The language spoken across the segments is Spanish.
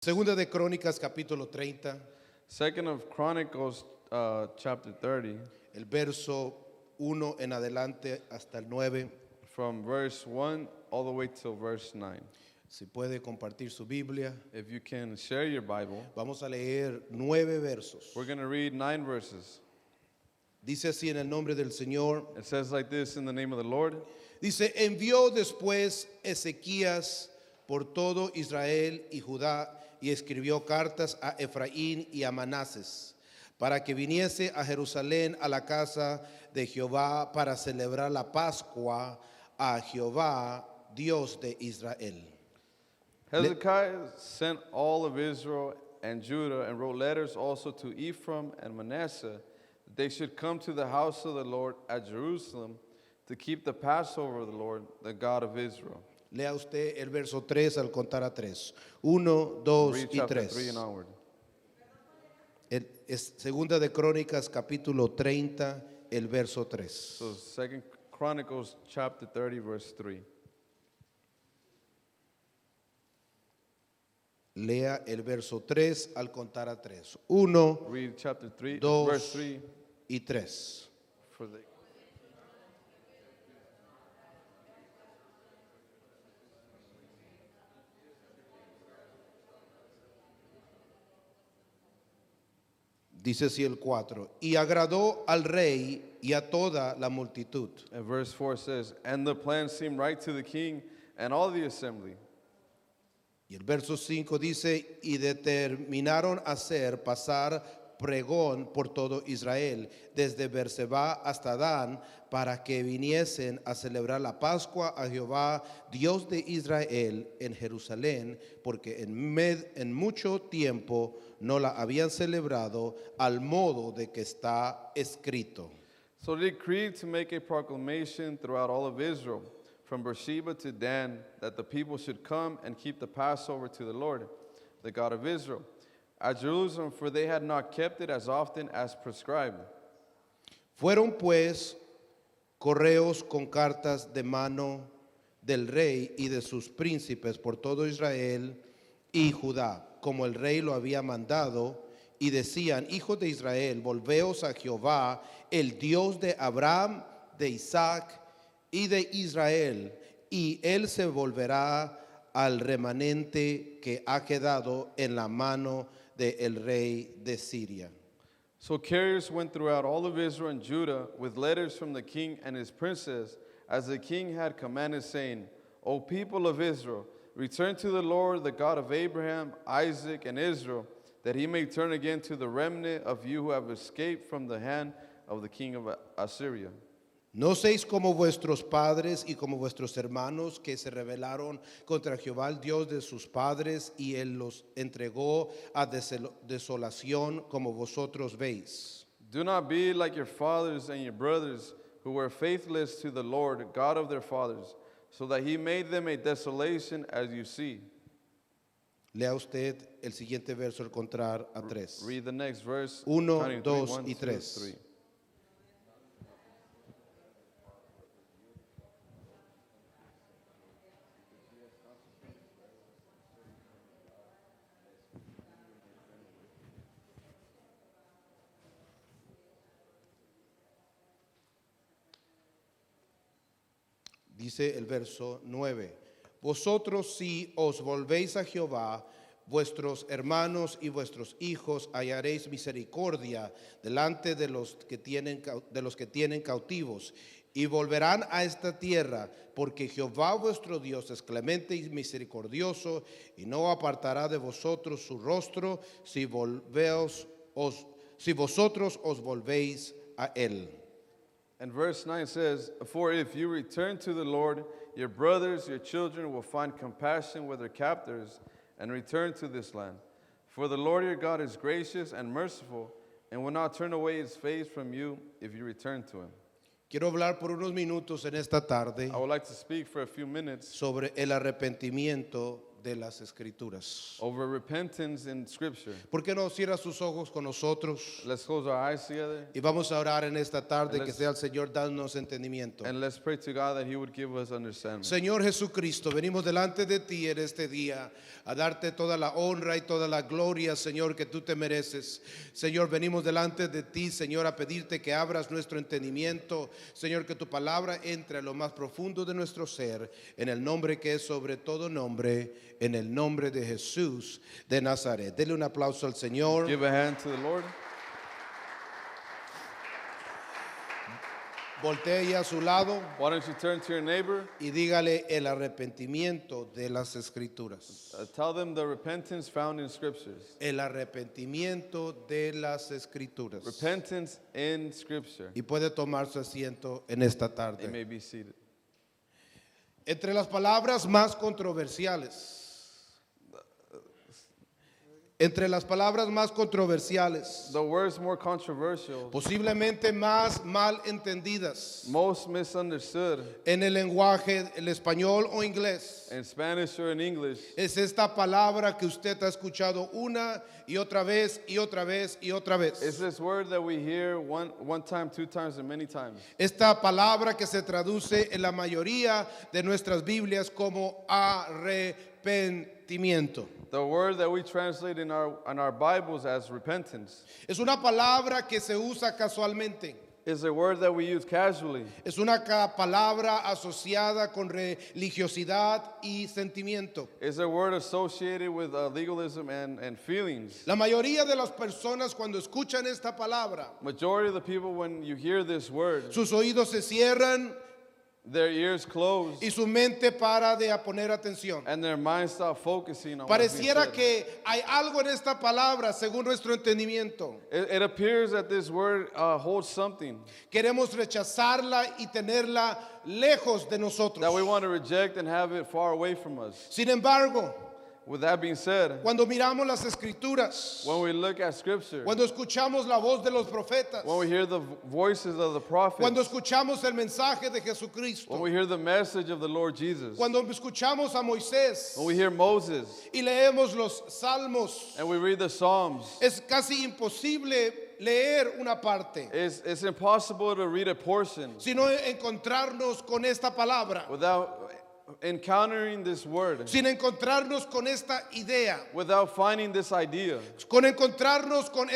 Segunda de Crónicas, capítulo 30, Second of Chronicles, chapter 30, el verso 1 en adelante hasta el 9. from verse 1 all the way till verse 9. Si puede compartir su Biblia, If you can share your Bible, vamos a leer 9 versos. we're going to read 9 verses. Dice así en el nombre del Señor. It says like this in the name of the Lord. Dice, envió después Ezequías por todo Israel y Judá y escribió cartas a Efraín y a Manases para que viniese a Jerusalén a la casa de Jehová para celebrar la Pascua a Jehová, Dios de Israel. Hezekiah sent all of Israel and Judah and wrote letters also to Ephraim and Manasseh that they should come to the house of the Lord at Jerusalem to keep the Passover of the Lord, the God of Israel. Lea usted el verso 3 al contar a 3. 1, 2 Read y chapter 3. 3 and onward. Es Segunda de Crónicas, capítulo 30, el verso 3. So Second Chronicles chapter 30 verse 3. Lea el verso 3 al contar a 3. 1, Read chapter 3 2 verse 3 y 3. for the Dice así el 4. Y agradó al rey y a toda la multitud. And verse 4 says, and the plan seemed right to the king and all the assembly. Y el verso 5 dice, y determinaron hacer pasar pregón por todo Israel, desde Berseba hasta Dan, para que viniesen a celebrar la Pascua a Jehová, Dios de Israel, en Jerusalén, porque en mucho tiempo no la habían celebrado al modo de que está escrito. So they decreed to make a proclamation throughout all of Israel, from Beersheba to Dan, that the people should come and keep the Passover to the Lord, the God of Israel, at Jerusalem, for they had not kept it as often as prescribed. Fueron pues correos con cartas de mano del rey y de sus príncipes por todo Israel y Judá, como el rey lo había mandado, y decían, hijos de Israel, volveos a Jehová, el Dios de Abraham, de Isaac y de Israel, y él se volverá al remanente que ha quedado en la mano del rey de Siria. So carriers went throughout all of Israel and Judah with letters from the king and his princes, as the king had commanded, saying, O people of Israel, return to the Lord, the God of Abraham, Isaac, and Israel, that he may turn again to the remnant of you who have escaped from the hand of the king of Assyria. No seis como vuestros padres y como vuestros hermanos que se rebelaron contra Jehová, el Dios de sus padres, y él los entregó a desolación como vosotros veis. Do not be like your fathers and your brothers, who were faithless to the Lord, God of their fathers, so that he made them a desolation as you see. Lea usted el siguiente verso al contar a 3. Read the next verse. 1, counting 2 1, y 2, 3. 3. Dice el verso 9, vosotros si os volvéis a Jehová, vuestros hermanos y vuestros hijos hallaréis misericordia delante de los que tienen cautivos, y volverán a esta tierra, porque Jehová vuestro Dios es clemente y misericordioso, y no apartará de vosotros su rostro si vosotros os volvéis a él. And verse 9 says, for if you return to the Lord, your brothers, your children will find compassion with their captors and return to this land. For the Lord your God is gracious and merciful and will not turn away his face from you if you return to him. Quiero hablar por unos minutos en esta tarde I would like to speak for a few minutes sobre el arrepentimiento de las Escrituras. over repentance in Scripture. ¿Por qué no cierra sus ojos con nosotros? Let's close our eyes together Y vamos a orar en esta tarde, And que let's- sea el Señor dándonos entendimiento. and let's pray to God that He would give us understanding. Señor Jesucristo, venimos delante de ti en este día a darte toda la honra y toda la gloria, Señor, que tú te mereces. Señor, venimos delante de ti, Señor, a pedirte que abras nuestro entendimiento, Señor, que tu palabra entre a lo más profundo de nuestro ser, en el nombre que es sobre todo nombre, en el nombre de Jesús de Nazaret. Dele un aplauso al Señor. Give a hand to the Lord. Voltee a su lado Why don't you turn to your neighbor? y dígale el arrepentimiento de las Escrituras. Tell them the repentance found in Scriptures. El arrepentimiento de las Escrituras. Repentance in Scripture. Y puede tomar su asiento en esta You tarde. may be seated. Entre las palabras más controversiales, entre las palabras más controversiales, The words more controversial, posiblemente más mal entendidas most misunderstood en el lenguaje, el español o inglés, in Spanish or in English, es esta palabra que usted ha escuchado una y otra vez y otra vez y otra it's vez. this word that we hear one time, two times, and many times. Esta palabra que se traduce en la mayoría de nuestras Biblias como arrepentimiento. The word that we translate in our Bibles as repentance Es una palabra que se usa casualmente. is a word that we use casually. Es una palabra asociada con religiosidad y sentimiento. It's a word associated with legalism and feelings. La mayoría de las personas cuando escuchan esta palabra, Majority of the people, when you hear this word, sus oídos se cierran their ears close y su mente para de poner atención. and their minds stop focusing on what's being Pareciera said. que hay algo en esta palabra según nuestro entendimiento. It appears that this word holds something Queremos rechazarla y tenerla lejos de nosotros. that we want to reject and have it far away from us. Sin embargo, With that being said, cuando miramos las escrituras, when we look at Scripture, cuando escuchamos la voz de los profetas, when we hear the voices of the prophets, cuando escuchamos el mensaje de when Jesucristo, we hear the message of the Lord Jesus, cuando escuchamos a Moisés when we hear Moses y leemos los salmos, and we read the Psalms, es casi imposible leer una parte, it's impossible to read a portion sino encontrarnos con esta palabra, without encountering this word, sin encontrarnos con esta idea, without finding this idea con encontrarnos con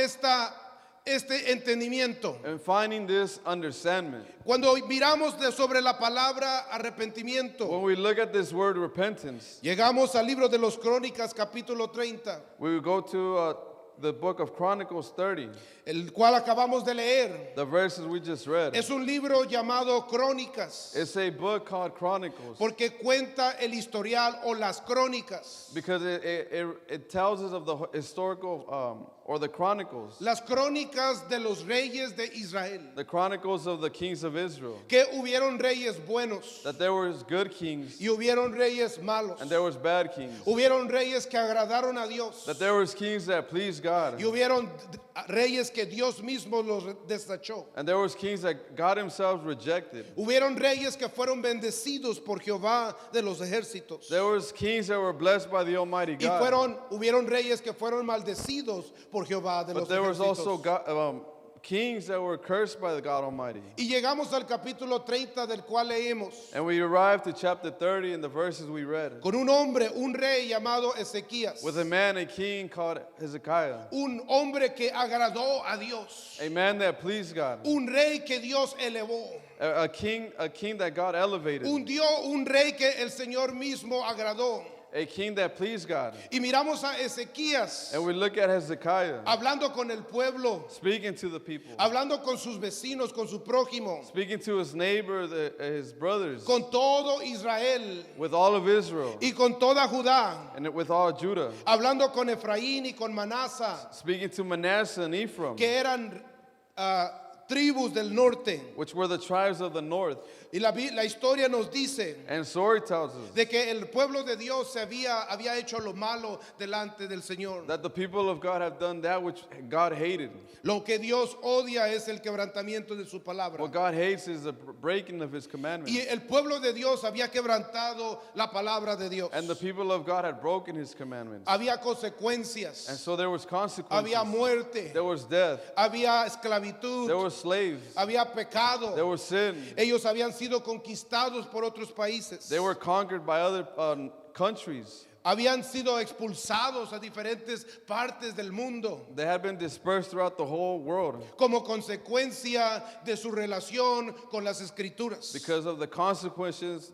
este entendimiento. and finding this understanding. Cuando miramos sobre la palabra arrepentimiento, When we look at this word repentance, llegamos al libro de los Crónicas, capítulo 30, we would go to the book of Chronicles 30, el cual acabamos de leer. the verses we just read. Es un libro llamado Crónicas, It's a book called Chronicles porque cuenta el historial o las crónicas. because it tells us of the historical or the chronicles, Las crónicas de los reyes de Israel. the chronicles of the kings of Israel. Que hubieron reyes buenos That there was good kings y hubieron reyes malos. and there was bad kings. Hubieron reyes que agradaron a Dios That there was kings that pleased God. y hubieron reyes que Dios mismo los desechó. And there was kings that God himself rejected. Hubieron reyes que fueron bendecidos por Jehová de los ejércitos. There was kings that were blessed by the Almighty Y God. hubieron reyes que fueron maldecidos por Jehová de But los there was also ejércitos. kings that were cursed by the God Almighty. Y llegamos al capítulo 30 del cual leemos. And we arrived to chapter 30 in the verses we read. Con un hombre, un rey llamado Ezequías. With a man, a king called Hezekiah. Un hombre que agradó a Dios. A man that pleased God. Un rey que Dios elevó. A king that God elevated. Un rey que el Señor mismo agradó. A king that pleased God. Y miramos a Ezequías And we look at Hezekiah hablando con el pueblo, speaking to the people, hablando con sus vecinos, con su prójimo, speaking to his neighbor, his brothers, con todo Israel with all of Israel, y con toda Judá, and with all Judah, hablando con Efraín y con Manasa, speaking to Manasseh and Ephraim, que eran tribus del norte. which were the tribes of the north. Y la historia nos dice And story tells us de que el pueblo de Dios había hecho lo malo delante del Señor. that the people of God have done that which God hated. Lo que Dios odia es el quebrantamiento de su palabra. What God hates is the breaking of his commandments. Y el pueblo de Dios había quebrantado la palabra de Dios. And the people of God had broken his commandments. Había consecuencias, And so there was consequences. había muerte, There was death. había esclavitud, There were slaves. había pecado. There was sin. Ellos habían sido conquistados por otros países. They were conquered by other countries. Habían sido expulsados a diferentes partes del mundo They had been dispersed throughout the whole world como consecuencia de su relación con las escrituras. because of the consequences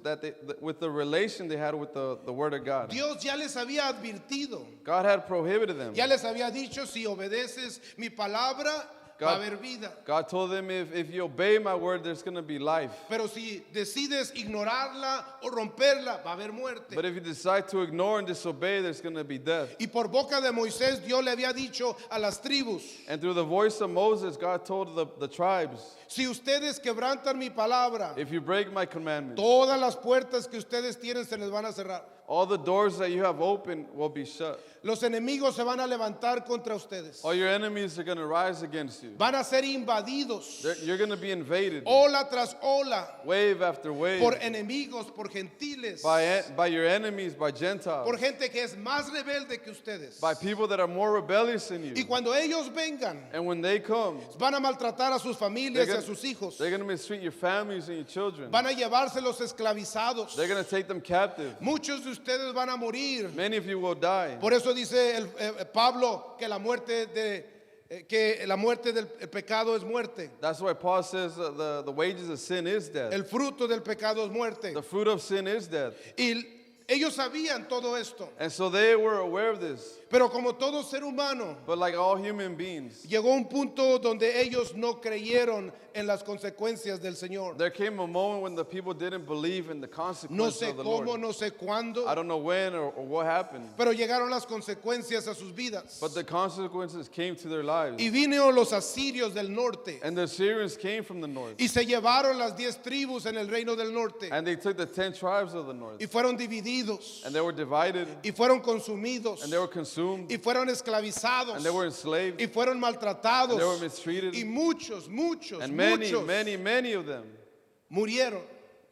with the relation they had with the Word of God. Dios ya les había advertido, God had prohibited them. ya les había dicho, si obedeces mi palabra, va a haber vida. God told them if you obey my word, there's going to be life. Pero si decides ignorarla o romperla, va a haber muerte. But if you decide to ignore and disobey, there's going to be death. Y por boca de Moisés, Dios le había dicho a las tribus, And through the voice of Moses, God told the tribes, si ustedes quebrantan mi palabra, if you break my commandments, todas las puertas que ustedes tienen se les van a cerrar. all the doors that you have opened will be shut. Los enemigos se van a levantar contra ustedes. All your enemies are going to rise against you. Van a ser invadidos, You're going to be invaded, ola tras ola, wave after wave, por enemigos, por gentiles, by your enemies, by Gentiles, por gente que es más rebelde que ustedes. by people that are more rebellious than Y you. cuando ellos vengan, And when they come, van a maltratar a sus familias y a sus hijos. they're going to mistreat your families and your children. Van a llevárselos esclavizados. They're going to take them captive. Muchos de ustedes van a morir. Many of you will die. Por eso dice Pablo que la muerte del pecado es muerte. That's why Paul says the wages of sin is death. El fruto del pecado es muerte. The fruit of sin is death. Y ellos sabían todo esto. And so they were aware of this. Pero como todo ser humano, But like all human beings, llegó un punto donde ellos no creyeron en las consecuencias del Señor. there came a moment when the people didn't believe in the No consequences sé of the cómo, Lord. no sé cuándo, I don't know when or what happened, pero llegaron las consecuencias a sus vidas. but the consequences came to their lives. Y vinieron los asirios del norte And the Syrians came from the north. y se llevaron las 10 tribus en el reino del norte And they took the 10 tribes of the north. y fueron divididos And they were divided. y fueron consumidos And they were consumed. y fueron esclavizados And they were enslaved. y fueron maltratados And they were mistreated. y muchos And muchos many of them, murieron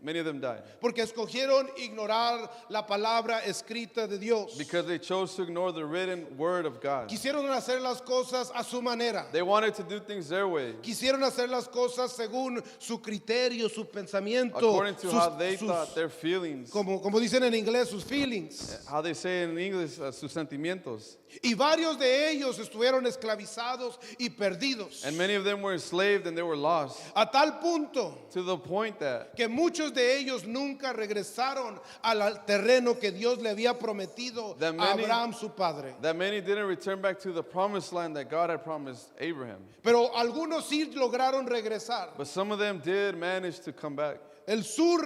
many of them died. porque escogieron ignorar la palabra escrita de Dios. Because they chose to ignore the written word of God. Quisieron hacer las cosas a su manera. They wanted to do things their way, Quisieron hacer las cosas según su criterio, su pensamiento, according to how they sus- thought, their feelings, como dicen en inglés, sus feelings. how they say in English, sus sentimientos. Y varios de ellos estuvieron esclavizados y perdidos. And many of them were enslaved and they were lost, A tal punto to the point that que muchos de ellos nunca regresaron al terreno que Dios le había prometido That a many- Abraham su padre. many didn't return back to the promised land that God had promised Abraham. Pero algunos sí lograron regresar. But some of them did manage to come back. El sur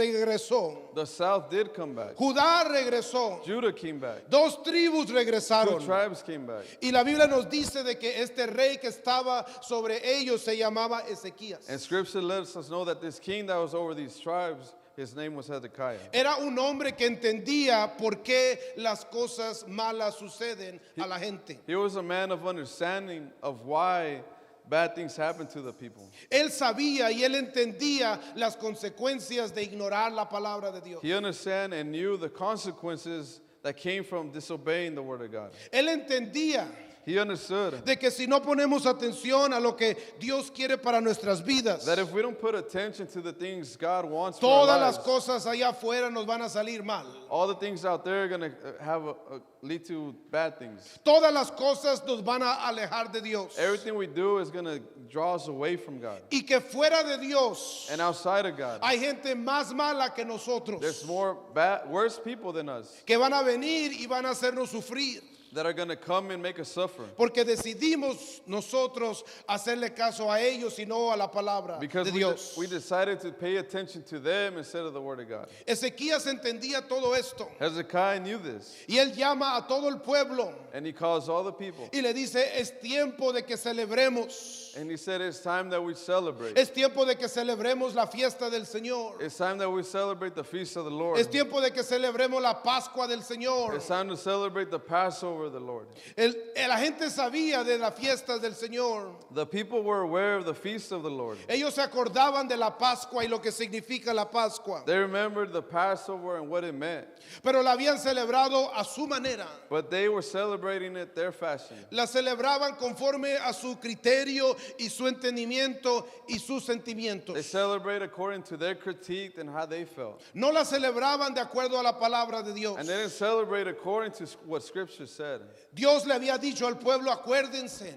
regresó. The south did come back. Judá regresó. Judah came back. 2 tribus Two regresaron. tribes came back. Y la Biblia nos dice de que este rey que estaba sobre ellos se llamaba Ezequías. And scripture lets us know that this king that was over these tribes, his name was Hezekiah. Era un hombre que entendía por qué las cosas malas suceden a la gente. He was a man of understanding of why bad things happen to the people. Él sabía y él entendía las consecuencias de ignorar la palabra de Dios. He understood and knew the consequences that came from disobeying the word of God. Él entendía He understood de que si no ponemos atención a lo que Dios quiere para nuestras vidas, that if we don't put attention to the things God wants for our todas las lives, cosas allá afuera nos van a salir mal. all the things out there are going to lead to bad things. Todas las cosas nos van a alejar de Dios. Everything we do is going to draw us away from God. Y que fuera de Dios And outside of God, hay gente más mala que nosotros there's worse people than us que van a venir y van a hacernos sufrir. that are going to come and make us suffer. Porque decidimos nosotros hacerle caso a ellos y no a la palabra Because de Dios. we decided to pay attention to them instead of the Word of God. Ezequías entendía todo esto Hezekiah knew this, y él llama a todo el pueblo and he calls all the people. y le dice, es tiempo de que celebremos. And he said, it's time that we celebrate. Es tiempo de que celebremos la fiesta del Señor. It's time that we celebrate the feast of the Lord. Es tiempo de que celebremos la Pascua del Señor. It's time to celebrate the Passover of the Lord. La gente sabía de las fiestas del Señor. The people were aware of the feast of the Lord. Ellos se acordaban de la Pascua y lo que significa la Pascua. They remembered the Passover and what it meant. Pero la habían celebrado a su manera. But they were celebrating it their fashion. La celebraban conforme a su criterio y su entendimiento y sus They sentimientos. celebrate according to their critique and how they felt. No la celebraban de acuerdo a la palabra de Dios. And they didn't celebrate according to what Scripture said. Dios le había dicho al pueblo, acuérdense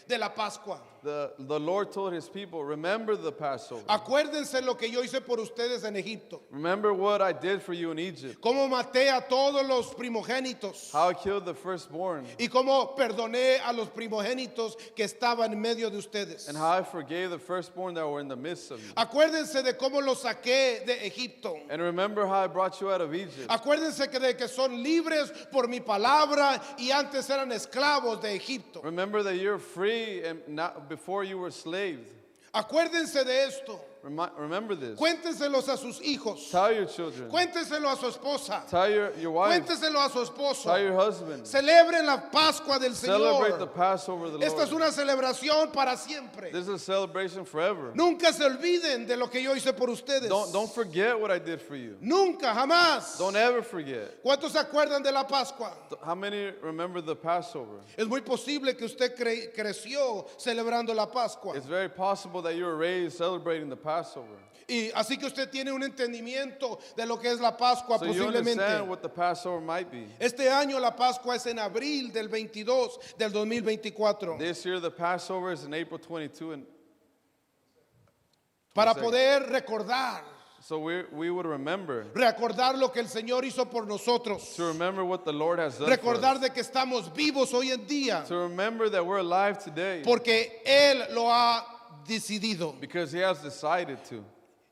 de la Pascua. The Lord told his people, remember the Passover. Acuérdense lo que yo hice por ustedes en Egipto. Remember what I did for you in Egypt. Cómo maté a todos los primogénitos. How I killed the firstborn. Y cómo perdoné a los primogénitos que estaban en medio de ustedes. And how I forgave the firstborn that were in the midst of you. Acuérdense de cómo los saqué de Egipto. And remember how I brought you out of Egypt. Acuérdense de que son libres por mi palabra y antes eran esclavos de Egipto. Remember that you're free and not before you were slaves. Acuérdense de esto. Remember this. Cuénteselos a sus hijos. Tell your children. Cuénteselo a su esposa. Tell your wife. Cuénteselo a su esposo. Tell your husband. Celebren la Pascua del Celebrate the Señor. Passover of the Esta es Lord. una celebración para siempre. This is a celebration forever. Nunca se olviden de lo que yo hice por ustedes. Don't forget what I did for you. Nunca, jamás. Don't ever forget. ¿Cuántos se acuerdan de la Pascua? How many remember the Passover? Es muy posible que usted creció celebrando la Pascua. It's very possible that you were raised celebrating the Passover. Y así que usted tiene un entendimiento de lo que es la Pascua So you posiblemente. understand what the Passover might be. Este año la Pascua es en abril del 22 del 2024. This year the Passover is in April 22 and Para 22nd. poder recordar So we would remember lo que el Señor hizo por nosotros. to remember what the Lord has done for Recordar us. de que estamos vivos hoy en día To remember that we're alive today porque Él lo ha decidido. because he has decided to.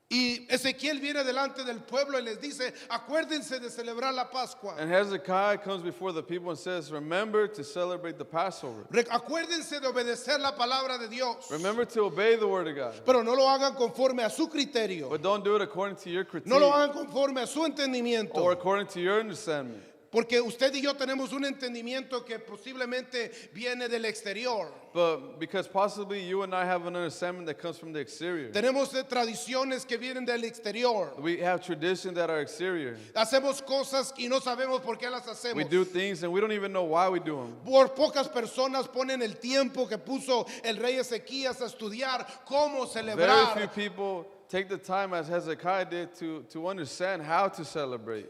Y Ezequiel viene delante del pueblo y les dice, acuérdense de celebrar la Pascua. And Hezekiah comes before the people and says, remember to celebrate the Passover. Acuérdense de obedecer la palabra de Dios. Remember to obey the word of God. Pero no lo hagan conforme a su criterio. But don't do it according to your critique No lo hagan conforme a su entendimiento. or according to your understanding. Porque usted y yo tenemos un entendimiento que posiblemente viene del exterior. But because possibly you and I have an understanding that comes from the exterior. Tenemos tradiciones que vienen del exterior. We have traditions that are exterior. Hacemos cosas y no sabemos por qué las We hacemos. do things and we don't even know why we do them. Por pocas personas ponen el tiempo que puso el rey Ezequías a estudiar cómo Very few celebrar. people take the time as Hezekiah did to understand how to celebrate.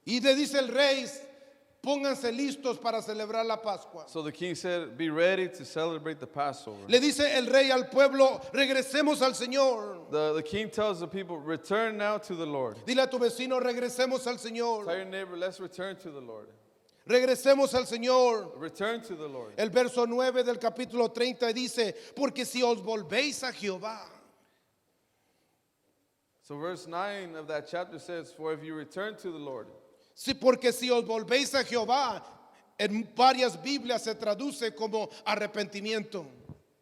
Y le dice el rey, pónganse listos para celebrar la Pascua. So the king said, be ready to celebrate the Passover. Le dice el rey al pueblo, regresemos al Señor. The king tells the people, return now to the Lord. Dile a tu vecino, regresemos al Tell Señor. your neighbor, let's return to the Lord. Regresemos al Señor. Return to the Lord. El verso 9 del capítulo 30 dice, porque si os volvéis a Jehová. So verse 9 of that chapter says, for if you return to the Lord, Sí, porque si os volvéis a Jehová, en varias Biblias se traduce como arrepentimiento.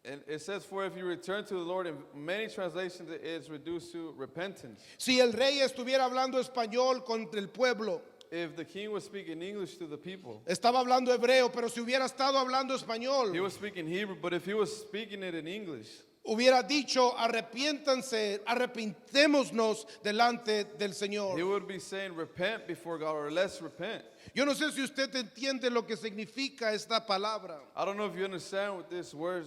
and it says, for if you return to the Lord, in many translations it is reduced to repentance. Si el rey estuviera hablando español con el pueblo, If the king was speaking English to the people, estaba hablando hebreo, pero si hubiera estado hablando he español, was speaking Hebrew, but if he was speaking it in English, hubiera dicho, arrepiéntanse, arrepentémonos delante del Señor. he would be saying, repent before God, or let's repent. Yo no sé si usted entiende lo que significa esta palabra, I don't know if you understand what this word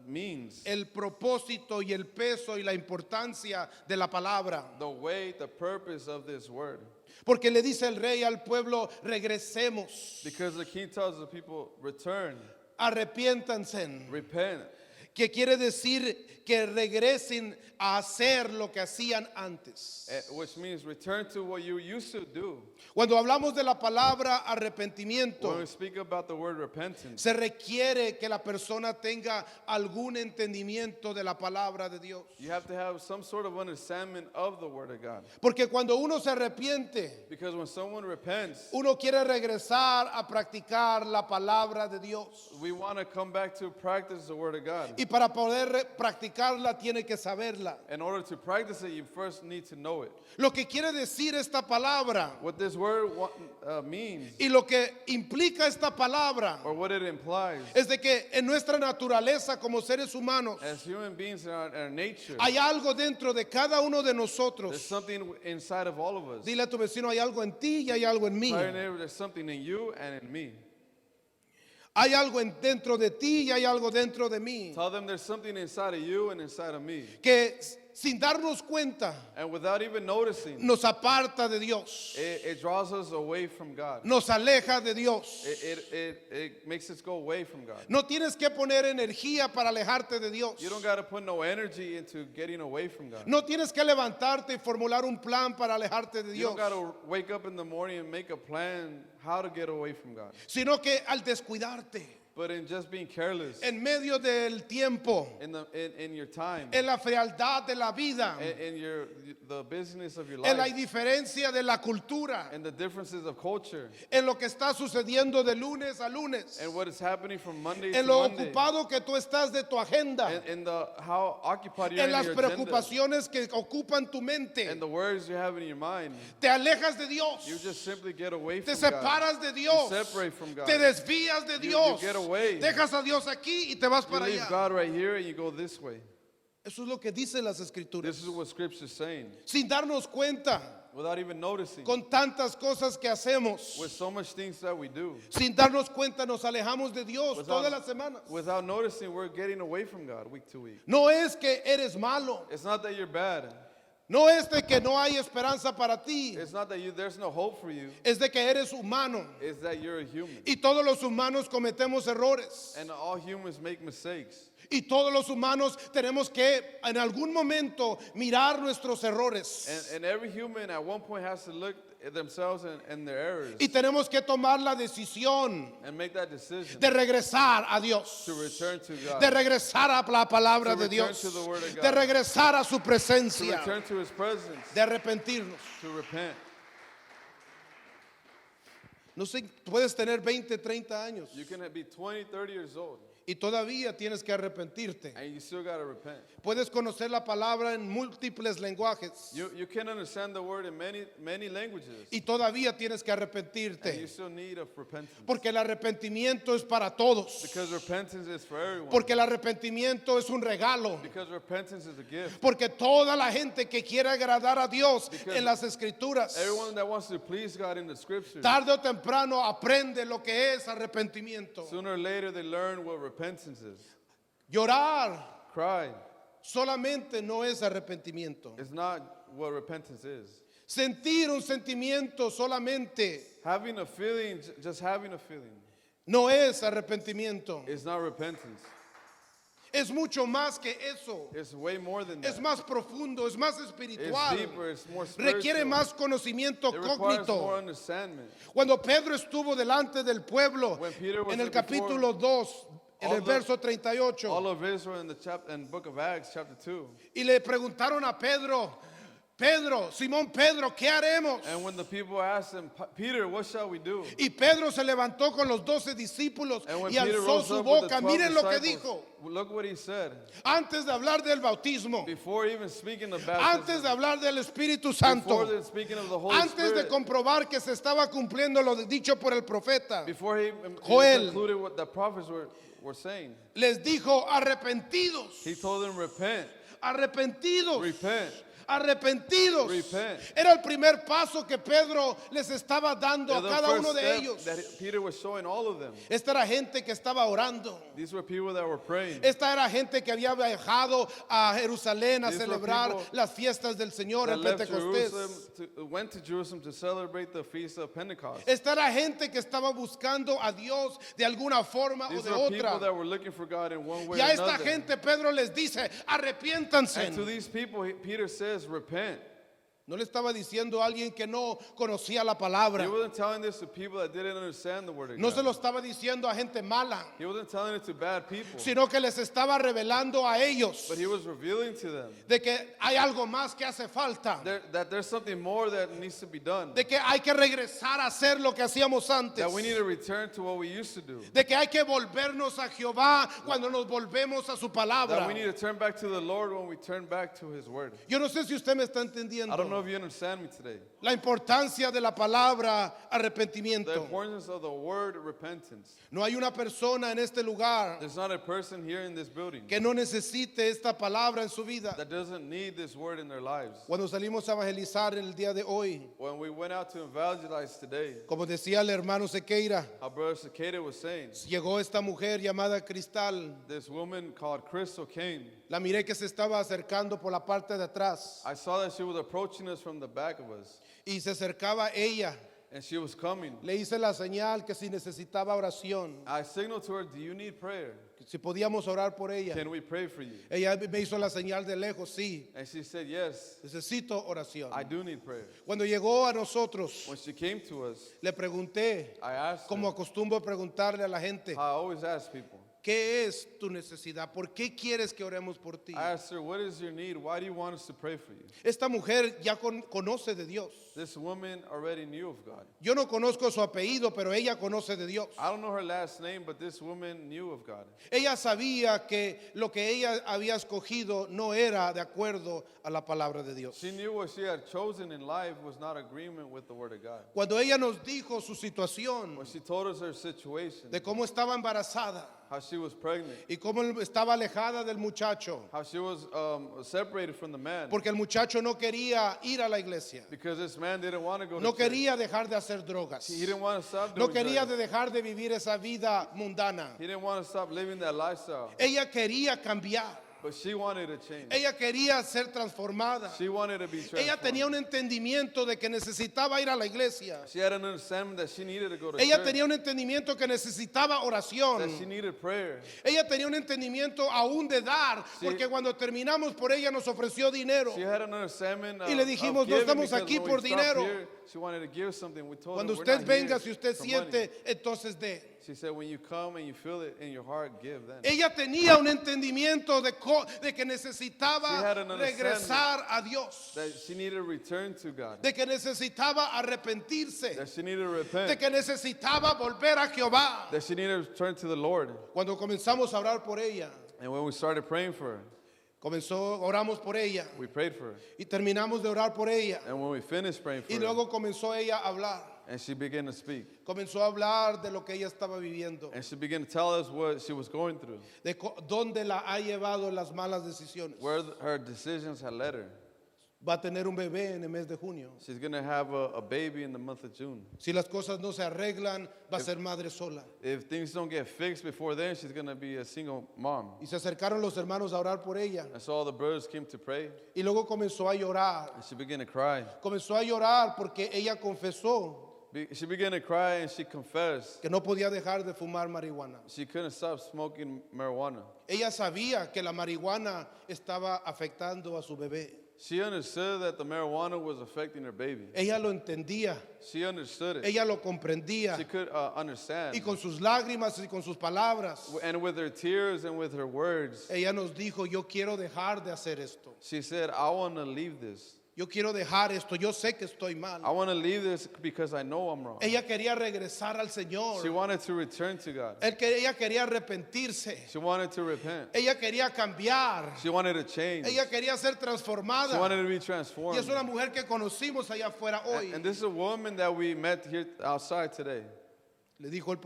means. el propósito y el peso y la importancia de la palabra. The weight, the purpose of this word. Porque le dice el rey al pueblo, regresemos, Because the king tells the people, return, arrepiéntanse. repent. que quiere decir que regresen a hacer lo que hacían antes. which means return to what you used to do. Cuando hablamos de la palabra When arrepentimiento, we speak about the word repentance, se requiere que la persona tenga algún entendimiento de la palabra de Dios. you have to have some sort of understanding of the word of God. Porque cuando uno se arrepiente, Because when someone repents, uno quiere regresar a practicar la palabra de Dios. we want to come back to practice the word of God. Y para poder practicarla tiene que saberla. In order to practice it, you first need to know it. Lo que quiere decir esta palabra What this word means, y lo que implica esta palabra or what it implies, es de que en nuestra naturaleza como seres humanos as human beings in our nature, hay algo dentro de cada uno de there's nosotros. something inside of all of us. Dile a tu vecino, hay algo en ti y hay algo en mí. Tell your neighbor, there's something in you and in me. Hay algo dentro de ti y hay algo dentro de mí. Tell them there's something inside of you and inside of me. Que sin darnos cuenta And without even noticing, nos aparta de Dios. it draws us away from God. Nos aleja de Dios. It makes us go away from God. No tienes que poner energía para alejarte de Dios. You don't got to put no energy into getting away from God. No tienes que levantarte y formular un plan para alejarte de You Dios. don't got to wake up in the morning and make a plan how to get away from God. Sino que al descuidarte, But in just being careless, en medio del tiempo, in your time, en la frialdad de la vida, in the business of your en la life, indiferencia de la cultura, and the differences of culture, en lo que está sucediendo de lunes a lunes, and what is happening from Monday en to lo Monday, ocupado que tú estás de tu agenda, and how occupied you are en in las your agenda, preocupaciones que ocupan tu mente. and the words you have in your mind. Te alejas de Dios, You just simply get away te from God. separas de Dios, You separate from God. te desvías de You Dios, get away. dejas a Dios aquí y te vas You para leave allá. God right here and you go this way. Eso es lo que dicen las escrituras. This is what Scripture is saying. Sin darnos cuenta, Without even noticing, con tantas cosas que hacemos, with so much things that we do, sin darnos cuenta nos alejamos de Dios Without- todas las semanas. without noticing, we're getting away from God week to week. No es que eres malo, It's not that you're bad. no es de que no hay esperanza para ti, It's not that there's no hope for you. es de que eres humano. It's that you're a human. Y todos los humanos cometemos errores. And all humans make mistakes. Y todos los humanos tenemos que en algún momento mirar nuestros errores. And every human at one point has to look at themselves and their errors Y tenemos que tomar la decisión and make that decision de regresar a Dios. to return to God, De regresar a la palabra To de return Dios. to the word of God. De regresar a su to presencia. return to His presence, De arrepentirnos. to repent. No sé, puedes tener 20, 30 años You can be 20, 30 years old, y todavía tienes que arrepentirte. and you still got to repent. Puedes conocer la palabra en múltiples lenguajes You can understand the word in many languages, y todavía tienes que and you arrepentirte. still need of repentance. Porque el arrepentimiento es para todos. Because repentance is for everyone. Porque el arrepentimiento es un regalo. Because repentance is a gift. Porque toda la gente que quiere agradar a Dios Because en las escrituras, Everyone that wants to please God in the Scriptures, tarde o temprano aprende lo que es arrepentimiento. sooner or later they learn what repentance is. Llorar Cry solamente no es arrepentimiento. is not what repentance is. Sentir un sentimiento solamente Having a feeling, just having a feeling, no es arrepentimiento. is not repentance. Es mucho más que eso. It's way more than Es that. más profundo, es más It's espiritual. deeper, it's more spiritual. Requiere más conocimiento It requires more cógnito. understanding. Cuando Pedro estuvo delante del pueblo, When Peter was en el before capítulo 2, en all el the- verso 38, All of Israel in the book of Acts, chapter 2. y le preguntaron a Pedro, Simón Pedro, ¿qué haremos? And when the people asked him, Peter, what shall we do? Y Pedro se levantó con los 12 discípulos And when y Peter alzó rose su up with the boca. 12 Miren lo que disciples, dijo. look what he said. Antes de hablar del bautismo, Before even speaking of antes baptism, de hablar del Espíritu before Santo, then speaking of the Holy antes de Spirit, comprobar que se estaba cumpliendo lo dicho por el profeta, before he Joel. concluded what the prophets were saying, les dijo, arrepentidos, he told them, repent, arrepentidos. Repent. Arrepentidos. Repent. Era el primer paso que Pedro les estaba dando They're a the cada first uno de step ellos. that Peter was showing all of them. Esta era gente que estaba orando. These were people that were praying. Esta era gente que había viajado a Jerusalén a These were celebrar people las fiestas del Señor, That el left Pentecostés. Jerusalem went to Jerusalem to celebrate the feast of Pentecost. Esta era gente que estaba buscando a Dios de alguna forma o These de were people otra. that were looking for God in one way Y or a esta another. gente Pedro les dice, arrepiéntanse. And to these people, Peter says, repent. No le estaba diciendo a alguien que no conocía la palabra. He wasn't telling this to people that didn't understand the word of No se God. lo estaba diciendo a gente mala, He wasn't telling it to bad people, sino que les estaba revelando a ellos but he was revealing to them de que hay algo más que hace falta, that there's something more that needs to be done, de que hay que regresar a hacer lo que hacíamos antes, that we need to return to what we used to do, de que hay que volvernos a Jehová cuando nos volvemos a su palabra. that we need to turn back to the Lord when we turn back to his word. Yo no sé si usted me está I don't know entendiendo if you understand me today. la importancia de la palabra The arrepentimiento. importance of the word repentance. No hay una persona en este lugar There's not a person here in this building que no necesite esta palabra en su vida. that doesn't need this word in their lives. Cuando salimos a evangelizar el día de hoy, When we went out to evangelize today, como decía el hermano Sequeira, our brother Sakeda was saying, llegó esta mujer llamada Cristal. this woman called Crystal came. La miré que se estaba acercando por la parte de atrás I saw that she was approaching us from the back of us, y se acercaba ella. and she was coming. Le hice la señal que si necesitaba oración, I signaled to her, do you need prayer? que si podíamos orar por ella. Can we pray for you? Ella me hizo la señal de lejos, sí, And she said, yes, necesito oración. I do need prayer. Cuando llegó a nosotros, When she came to us, le pregunté, I asked como her, acostumbro preguntarle a la gente, how I always ask people, ¿qué es tu necesidad? ¿Por qué quieres que oremos por ti? I asked her, what is your need? Why do you want us to pray for you? Esta mujer ya conoce de Dios. This woman already knew of God. Yo no conozco su apellido, pero ella conoce de Dios. I don't know her last name, but this woman knew of God. Ella sabía que lo que ella había escogido no era de acuerdo a la palabra de Dios. She knew what she had chosen in life was not agreement with the word of God. Cuando ella nos dijo su situación When she told us her situation, de cómo estaba embarazada how she was pregnant, y cómo estaba alejada del muchacho, how she was separated from the man, porque el muchacho no quería ir a la iglesia, because this man didn't want to go no to church. quería dejar de hacer drogas, He didn't want to stop no doing quería drugs. de dejar de vivir esa vida mundana. He didn't want to stop living that lifestyle. Ella quería cambiar, But she wanted to change. ella quería ser transformada. She wanted to be Ella tenía transformed. un entendimiento de que necesitaba ir a la iglesia. She had an understanding that she needed to go to Ella church, tenía un entendimiento que necesitaba that she oración. needed prayer. Ella tenía un entendimiento aún de dar, Sí. porque cuando terminamos por ella nos ofreció dinero. She had an understanding Y le dijimos, of no giving, estamos because aquí when por we stopped dinero. here, she wanted to give something. We told Cuando her, we're usted not venga, here si usted for money. siente, entonces dé. She said, when you come and you feel it in your heart, give then. Ella tenía un entendimiento de que She necesitaba had an understanding regresar a Dios, That she needed to return to God. de que necesitaba arrepentirse, That she needed to de repent. que necesitaba volver a Jehová. That she needed to turn to the Lord. Cuando comenzamos a orar por ella, And when we started praying for her, oramos por ella we prayed for her. y terminamos de orar por ella. And when we finished praying for Y her, luego comenzó ella a hablar. and she began to speak. Comenzó a hablar de lo que ella estaba viviendo, And she began to tell us what she was going through, de dónde la ha llevado en las malas decisiones. where her decisions had led her. Va a tener un bebé en el mes de junio. She's going to have a baby in the month of June. Si las cosas no se arreglan, va a ser madre sola. If things don't get fixed before then, she's going to be a single mom. Y se acercaron los hermanos a orar por ella. And so all the brothers came to pray, Y luego comenzó a llorar. and she began to cry. Comenzó a llorar porque ella confesó She began to cry, and she confessed que no podía dejar de fumar marihuana. she couldn't stop smoking marijuana. Ella sabía que la marihuana estaba afectando a su bebé. She understood that the marijuana was affecting her baby. Ella lo entendía. She understood it. Ella lo comprendía. She could understand. Y con sus lágrimas y con sus palabras, And with her tears and with her words, ella nos dijo, yo quiero dejar de hacer esto. she said, I want to leave this. Yo quiero dejar esto. Yo sé que estoy I mal. want to leave this because I know I'm wrong. Ella quería regresar al She Señor. wanted to return to God. Ella quería arrepentirse. She wanted to repent. Ella quería cambiar. She wanted to change. Ella quería ser She transformada. wanted to be Y es transformed. una mujer que conocimos allá afuera hoy. And this is a woman that we met here outside today. Le dijo el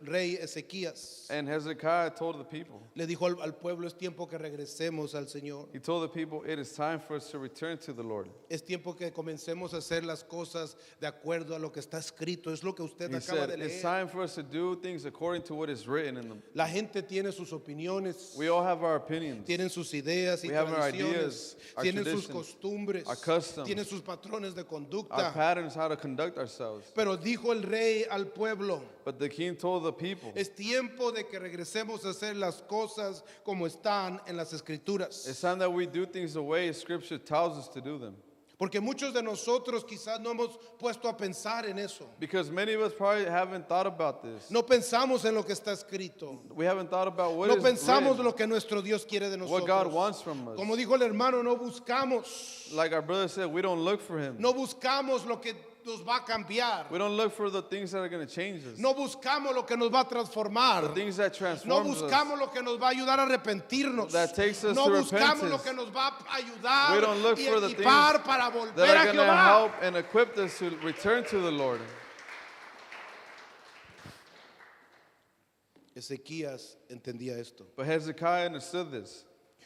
rey Ezequías, And Hezekiah told the people, le dijo al pueblo, es tiempo que regresemos al Señor. he told the people, it is time for us to return to the Lord. Es tiempo que comencemos a hacer las cosas de acuerdo a lo que está escrito. Es lo que usted He acaba said, de it's leer. time for us to do things according to what is written in them. La gente tiene sus opiniones, We all have our opinions. tienen sus ideas y We have our tradiciones, ideas, our tienen sus traditions, costumbres, our customs, tienen sus patrones de our conducta. patterns, how to conduct ourselves. Pero dijo el rey al pueblo, But the king told the people, es tiempo de que regresemos a hacer las cosas como están en las escrituras. it's time that we do things the way Scripture tells us to do them. Porque muchos de nosotros quizás no hemos puesto a pensar en eso. Because many of us probably haven't thought about this. No pensamos en lo que está escrito. We haven't thought about what No is pensamos written, lo que nuestro Dios quiere de what God nosotros. wants from us. Como dijo el hermano, no buscamos. Like our brother said, we don't look for Him. No buscamos lo que nos va a cambiar. We don't look for the things that are going to change us. No buscamos lo que nos va a The transformar. things that No transform us. buscamos lo que nos va a ayudar a arrepentirnos. That takes us No to buscamos lo repentance. que nos va a ayudar We don't look y for the equipar things para That volver are a going to Jehová. help and equip us to return to the Lord. Ezequías entendía esto. But Hezekiah understood this.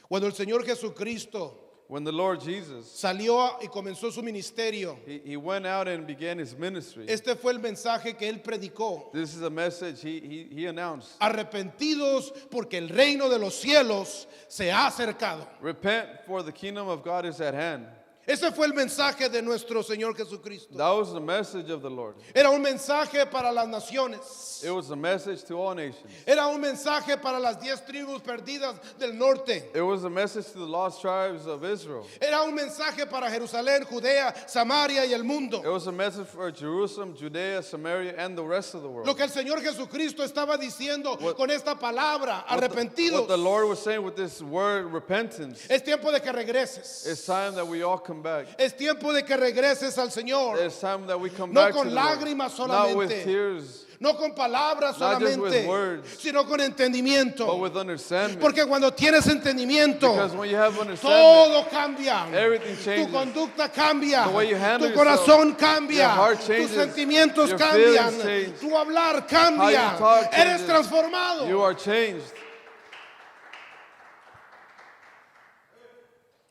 Cuando el Señor Jesucristo When the Lord Jesus, salió y comenzó su ministerio, he went out and began his ministry. este fue el mensaje que él predicó. This is a message he announced. Arrepentidos porque el reino de los cielos se ha acercado. Repent, for the kingdom of God is at hand. Ese fue el mensaje de nuestro Señor Jesucristo. That was the message of the Lord. Era un mensaje para las naciones. It was a message to all nations. Era un mensaje para las 10 tribus perdidas del norte. It was a message to the lost tribes of Israel. Era un mensaje para Jerusalén, Judea, Samaria y el mundo. It was a message for Jerusalem, Judea, Samaria, and the rest of the world. Lo que el Señor Jesucristo estaba diciendo con esta palabra, arrepentidos. What the Lord was saying with this word, repentance, Es tiempo de que regreses. it's time that we all come back. Es tiempo de que regreses al Señor. It's time that we come No back to con the Lord. lágrimas Not with solamente. tears, No con palabras Not just with solamente, words, sino con entendimiento. but with understanding. Porque cuando tienes entendimiento, Because when you have understanding, todo cambia. everything Tu changes. conducta cambia. The way you handle Tu corazón yourself, cambia. your heart Tus changes, sentimientos your cambian. feelings change, Tu hablar how cambia. you talk Eres changes. transformado. You are changed.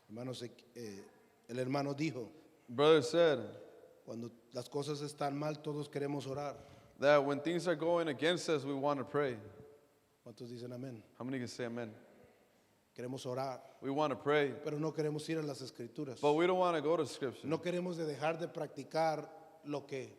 Hermanos, el hermano dijo, Brother said cuando las cosas están mal, todos queremos orar. that when things are going against us, we want to pray. ¿Cuántos dicen amén? How many can say amen? Queremos orar, We want to pray, pero no queremos ir a las escrituras. but we don't want to go to Scripture. No queremos dejar de practicar lo que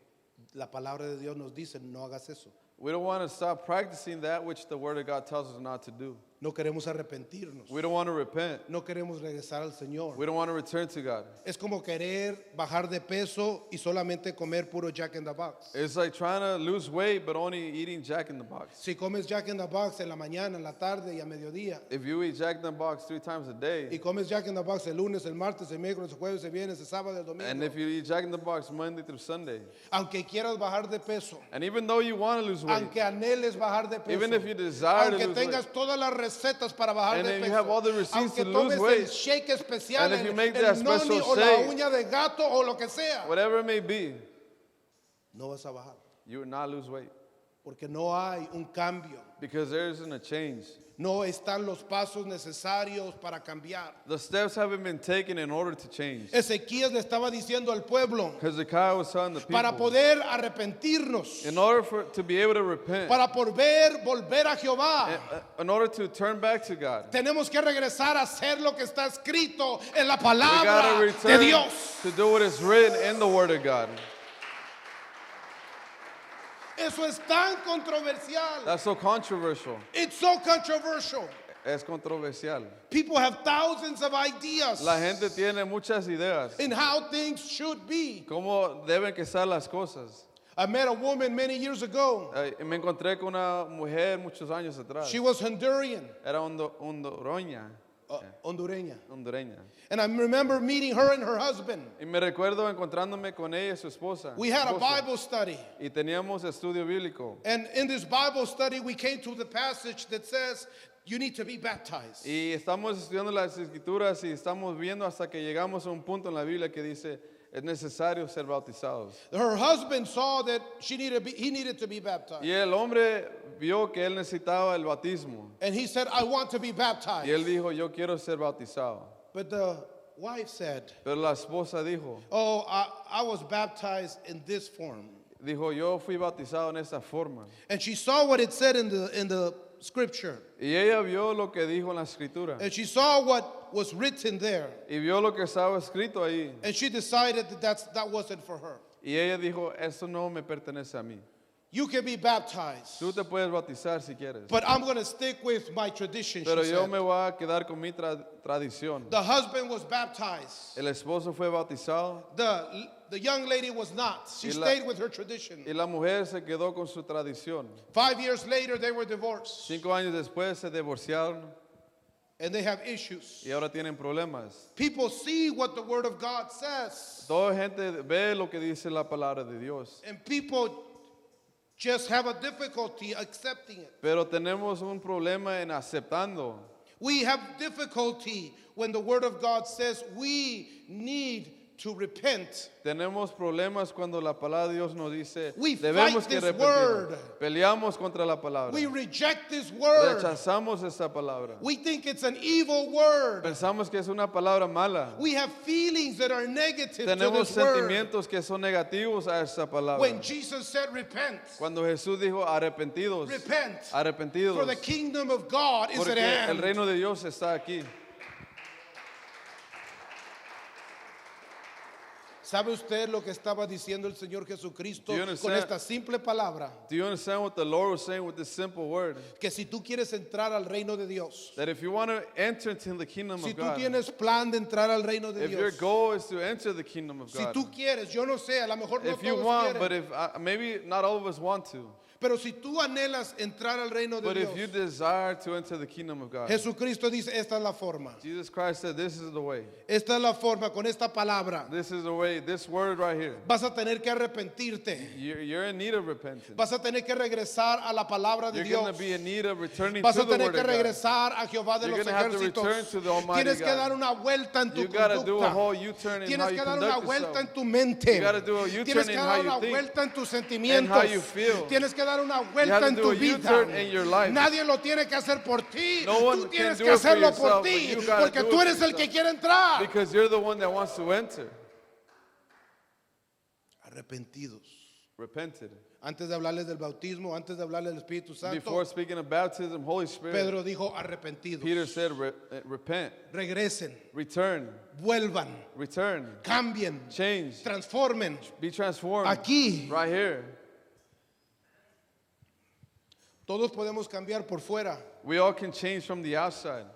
la palabra de Dios nos dice, no hagas eso. We don't want to stop practicing that which the Word of God tells us not to do. No queremos arrepentirnos. We don't want to repent. No queremos regresar al Señor. We don't want to return to God. Es como querer bajar de peso y solamente comer puro Jack in the Box. It's like trying to lose weight, but only eating Jack in the Box. Si comes Jack in the Box en la mañana, en la tarde y a mediodía, If you eat Jack in the Box 3 times a y day, comes Jack in the Box el lunes, el martes, el miércoles, el jueves, el viernes, el sábado, el domingo, and if you eat Jack in the Box Monday through Sunday, aunque quieras bajar de peso, and even though you want to lose weight, aunque anheles bajar de peso, even if you desire to aunque lose tengas weight, todas las recetas para bajar and de if you peso, have all the receipts aunque to lose tomes weight, el shake especial, and if you make el that noni special o la shake, uña de gato o lo que sea, whatever it may be, no vas a bajar. you will not lose weight Porque no hay un cambio. because there isn't a change. No están los pasos necesarios para cambiar. The steps haven't been taken in order to change. Ezequías le estaba diciendo al pueblo, Hezekiah was telling the para people, poder arrepentirnos, in order to be able to repent, para poder volver a Jehová, in order to turn back to God, tenemos que regresar a hacer lo que está escrito en la we got palabra to de return Dios. to do what is written in the Word of God. Eso es tan controversial. That's so controversial. It's so controversial. Es controversial. People have thousands of ideas La gente tiene muchas ideas. in how things should be. ¿Cómo deben que ser las cosas? I met a woman many years ago. Me encontré con una mujer muchos años atrás. She was Honduran, Era hondureña. hondureña. Hondureña. And I remember meeting her and her husband. Y me recuerdo encontrándome con ella y su esposa. We had a esposo. Bible study. Y teníamos estudio bíblico. And in this Bible study, we came to the passage that says, you need to be baptized. Y estamos estudiando las escrituras y estamos viendo hasta que llegamos a un punto en la Biblia que dice, es necesario ser bautizados. Her husband saw that he needed to be baptized. Y el hombre vio que él necesitaba el bautismo. And he said, I want to be baptized. Y él dijo, yo quiero ser bautizado. But the wife said, Pero la esposa dijo, oh, I was baptized in this form. yo fui bautizado en esta forma. And she saw what it said in the scripture. Y ella vio lo que dijo en la escritura. And she saw what was written there. Y vio lo que estaba escrito ahí. And she decided that that wasn't for her. Y ella dijo, esto no me pertenece a mí. You can be baptized, Tú te puedes bautizar si quieres. but I'm going to stick with my tradition, Pero she yo said. me voy a quedar con mi tradición. The husband was baptized. El esposo fue bautizado The young lady was not. She Y la- stayed with her tradition. y la mujer se quedó con su tradición. 5 years later, they were divorced. 5 años después se divorciaron And they have issues. y ahora tienen problemas. People see what the Word of God says. Toda gente ve lo que dice la palabra de Dios. And people just have a difficulty accepting it. Pero tenemos un problema en aceptando. We have difficulty when the Word of God says we need to repent. Tenemos problemas cuando la palabra de Dios nos dice We debemos fight que this arrepentirnos. word. Peleamos contra la palabra. We reject this Word. Rechazamos esta palabra. We think it's an evil word. Pensamos que es una palabra mala. We have feelings that are negative to Tenemos this word. sentimientos que son negativos a esta palabra. When Jesus said repent, Cuando Jesús dijo arrepentidos, repent, arrepentidos, for the kingdom of God is at porque el hand. reino de Dios está aquí. ¿Sabe usted lo que estaba diciendo el Señor Jesucristo Do you con understand? esta simple palabra? Do you understand what the Lord was saying with this simple word? Que si tú quieres entrar al reino de Dios, That if you want to enter into the kingdom si of tú God, tienes plan de entrar al reino de if your Dios, goal is to enter the kingdom of si God, tú quieres, yo no sé, a lo mejor no if you todos want, quieren, but if maybe not all of us want to, pero si tú anhelas entrar al reino de but Dios, if you desire to enter the kingdom of God, Jesucristo dice, esta es la forma. Jesus Christ said, this is the way. Esta es la forma con esta palabra. This is the way, this word right here. Vas a tener que arrepentirte. You're in need of repentance. Vas a tener que regresar a la palabra de You're going Dios. to be in need of returning Vas to a the tener word que of God. regresar a Jehová de You're los gonna have to ejércitos. return to the Almighty Tienes que God. dar una vuelta en tu You got to do a conducta. whole U-turn in how Tienes you que dar una conduct vuelta en yourself. tu mente. You gotta do a U-turn Tienes que in dar how you una think vuelta en tus and sentimientos. how you feel. Tienes que dar una You vuelta have en to tu do a vida. U-turn in your life. Nadie lo tiene que hacer por ti. No one Tú tienes can que do it for hacerlo por yourself, ti. but you gotta Porque do tú it eres for el que yourself. quiere entrar. Because you're the one that wants to enter. Arrepentidos. Repented. Antes de hablarles del bautismo, antes de hablarles del Espíritu Santo, Before speaking of baptism, Holy Spirit, Pedro dijo arrepentidos. Peter said, repent, Regresen, return, vuelvan, return, cambien, change, transformen. be transformed. Aquí Right here. todos podemos cambiar por fuera, We all can change from the outside.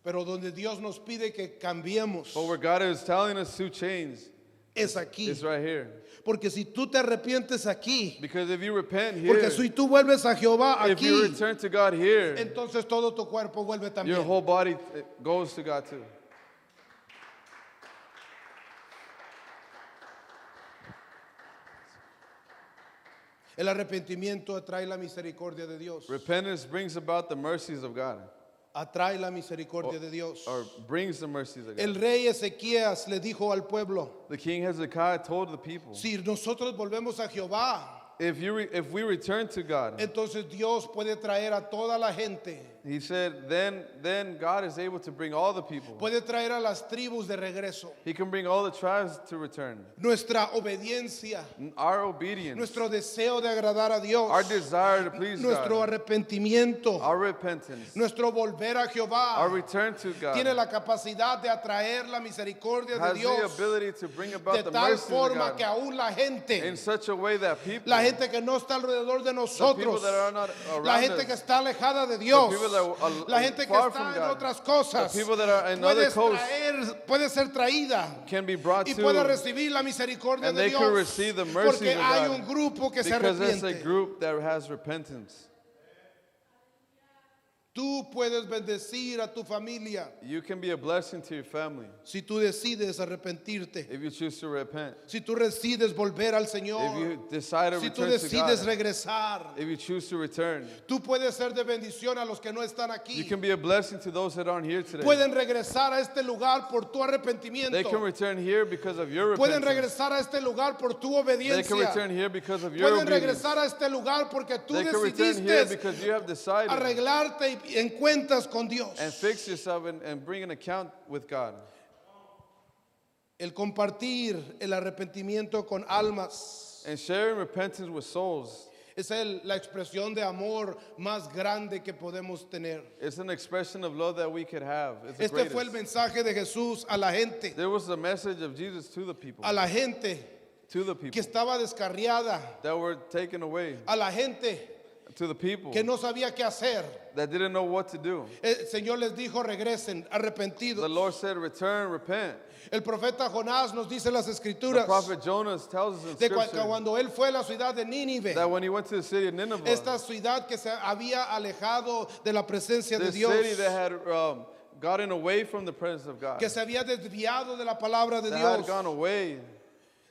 pero donde Dios nos pide que cambiemos But where God is telling us to change es aquí. is right here. Porque si tú te arrepientes aquí, Because if you repent here, porque si tú vuelves a Jehová if you aquí, return to God here, entonces todo tu cuerpo vuelve your también. whole body goes to God too. El arrepentimiento atrae la misericordia de Dios. Repentance brings about the mercies of God, Atrae la misericordia de Dios. or brings the mercies of God. El rey Ezequías le dijo al pueblo, The king Hezekiah told the people, si nosotros volvemos a Jehová, if we return to God, entonces Dios puede traer a toda la gente, he said, then God is able to bring all the people. puede traer a las tribus de regreso. He can bring all the tribes to return. Nuestra obediencia, Our obedience, nuestro deseo de agradar a Dios, our desire to please nuestro God, arrepentimiento, our repentance, nuestro volver a our Jehová, return to tiene God la capacidad de atraer la misericordia de has the Dios ability to bring about de the tal mercies of forma que God aún la gente, in such a way that people, la gente que no está alrededor de the people nosotros, that are not la around gente que us, está alejada de Dios, people that are la gente que far está from en God, otras cosas, the people that are in other coasts puede ser traída can be brought y to, puede recibir la misericordia and de they Dios can receive the mercies porque of hay God un grupo que se because there's a arrepiente. group that has repentance. Tú puedes bendecir a tu familia You can be a blessing to your family si tú decides arrepentirte, if you choose to repent. si tú decides volver al If Señor, you decide to si tú return to decides God. regresar. If you choose to return. Tú puedes ser de bendición a los que no están You aquí. can be a blessing to those that aren't here today. Pueden regresar a este lugar por tu They can arrepentimiento. return here because of your Pueden repentance. regresar a este lugar por tu They can obediencia. return here because of your Pueden obedience. regresar a este lugar porque tú They can return here decidiste because you have decided arreglarte y en cuentas con Dios. and fix yourself and bring an account with God. El compartir el arrepentimiento con almas And sharing repentance with souls es la expresión de amor más grande que podemos tener. is an expression of love that we could have. It's the Este fue el greatest. mensaje de Jesús a la gente, There was the message of Jesus to the people. a la gente To the que people estaba descarriada, that were taken away. a la gente To the people que no sabía qué hacer. that didn't know what to do. El Señor les dijo, regresen, The arrepentidos. Lord said, return, repent. El profeta Jonás nos dice en las The escrituras prophet Jonas tells us in de scripture cuando él fue a la ciudad de Nínive, that when he went to the city of Nineveh, esta ciudad que se había alejado de la presencia de this Dios, city that had gotten away from the presence of God, que se había desviado de la palabra de that had Dios, gone away,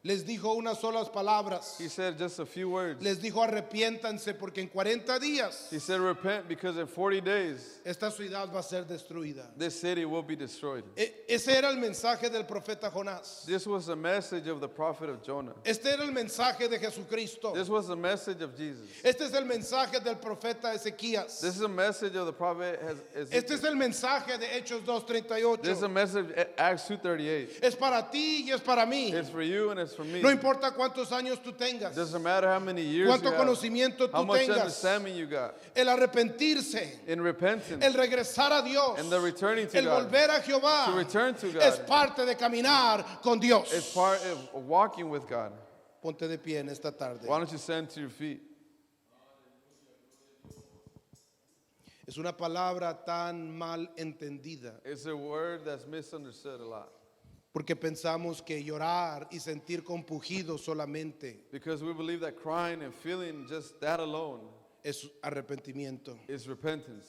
les dijo unas solas palabras. he said just a few words. Les dijo arrepiéntanse porque en 40 días He said, repent, because in 40 days, esta ciudad va a ser destruida. this city will be destroyed. Ese era el mensaje del profeta Jonás. This was the message of the prophet of Jonah. Este era el mensaje de Jesucristo. This was the message of Jesus. Este es el mensaje del profeta Ezequías. This is a message of the prophet Este es el mensaje de Hechos This is a 2:38. message of Acts 2:38. Es para ti y es para mí. It's for you and it's for me. No importa cuántos años tú tengas, Doesn't matter how many years cuánto you have, conocimiento how tú much tengas. understanding you got. El arrepentirse, In repentance, el regresar a Dios, and the returning to el God, volver a Jehová, to return to God, es parte de caminar con Dios. it's part of walking with God. Ponte de pie en esta tarde. Why don't you stand to your feet? Es una palabra tan mal entendida It's a word that's misunderstood a lot. porque pensamos que llorar y sentir compungido solamente Because we believe that crying and feeling just that alone es arrepentimiento. is repentance.